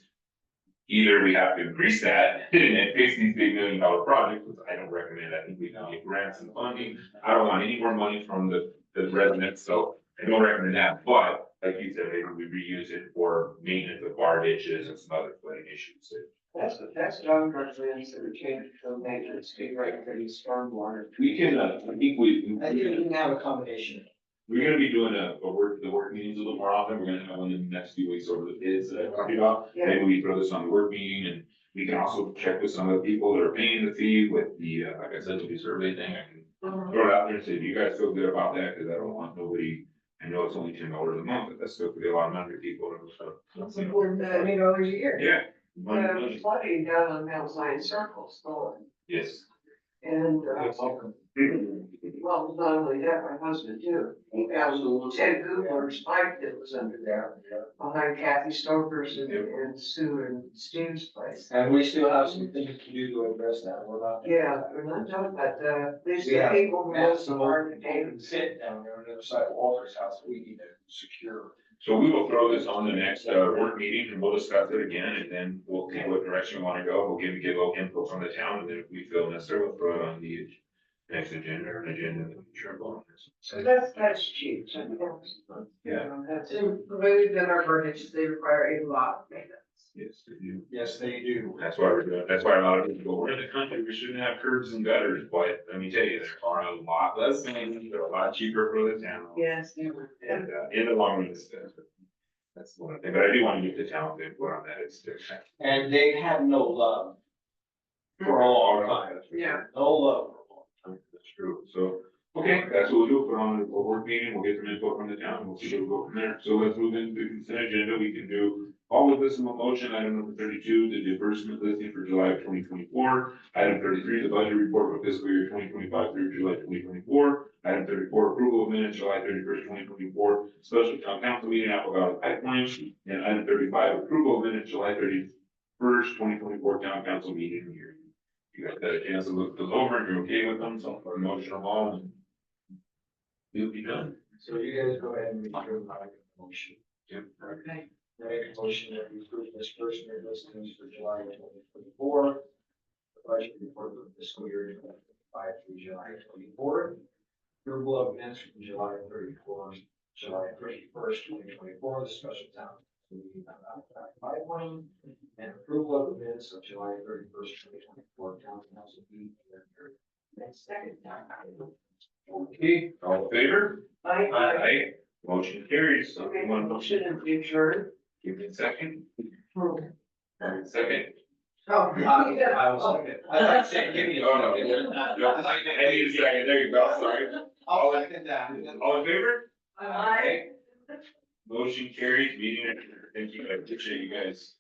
Either we have to increase that and fix these big $1 million projects, which I don't recommend, I think we can get grants and funding. I don't want any more money from the residents, so I don't recommend that, but like you said, maybe we reuse it for maintenance of bar ditches and some other flooding issues. That's what I would recommend, so we change it from maintenance to regulating stormwater. We can, I think I think we can have a combination. we're gonna be doing the work meetings a little more often, we're gonna have one in the next few weeks over the bids that I talked about. Yeah. Maybe we throw this on the work meeting, and we can also check with some of the people that are paying the fee with the, like I said, the survey thing, I can throw it out there and say, do you guys feel good about that? Cause I don't want nobody, I know it's only $10 a month, but that's still could be a lot of money for people, so. That's important, $20 a year. Yeah. Money, The money. flooding down on Mount Zion Circle, so, Yes. and, Welcome. well, not only that, my husband too. He found Ted Goobler's pipe that was under there, behind Kathy Stoker's and Sue and Steve's place. And we still have some things to do to address that, we're not. Yeah, we're not talking about, these We have people who live massive far open and pit down there on the other side of Walter's house, we need to secure. So we will throw this on the next, work meeting, and we'll discuss it again, and then we'll see what direction we wanna go, we'll get a little input from the town, and then if we feel necessary, we'll throw it on the next agenda, or an agenda in the future. So that's cheap. So, Yeah. That's, So the way we've done our burnage, they require a lot of maintenance. Yes, they do. Yes, they do. That's why we're doing, that's why a lot of people go, we're in the country, we shouldn't have curbs and gutters, but let me tell you, there are a lot less things, they're a lot cheaper for the town. yes, And, in the long run, that's one thing, but I do wanna give the town the input on that, it's. And they have no love for all our clients. Yeah. No love. That's true, so, okay, that's what we'll do, put on a work meeting, we'll get some input from the town, and we'll see where we go from there. So let's move into the consent agenda, we can do all of this in one motion. Item number 32, the disbursement listing for July of 2024. Item 33, the budget report for fiscal year 2025 through July 2024. Item 34, approval of minutes, July 31st, 2024, special town council meeting, Apple Valley Pipeline. And item 35, approval of minutes, July 31st, 2024, town council meeting here. You guys had a chance to look those over, and you're okay with them, so for motion them all, and we'll be done. So you guys go ahead and read through my motion. Yep. okay. I make a motion that we approve this first year listings for July 2024. The budget report for fiscal year 2025 through July 24. Approval of minutes from July 31st, 2024, the special town meeting on Apple Pipeline, and approval of the minutes of July 31st, 2024, town council meeting. Next second. Okay, all in favor? I, Aye. Motion carries. okay, Someone motion and adjourn. give me a second. Hmm. Second. Oh, I was thinking, I like to say, give me. Oh, no. I need a second. There you go. Sorry. I'll second that. All in favor? Aye. Motion carries. Meeting adjourned. Thank you. I appreciate you guys.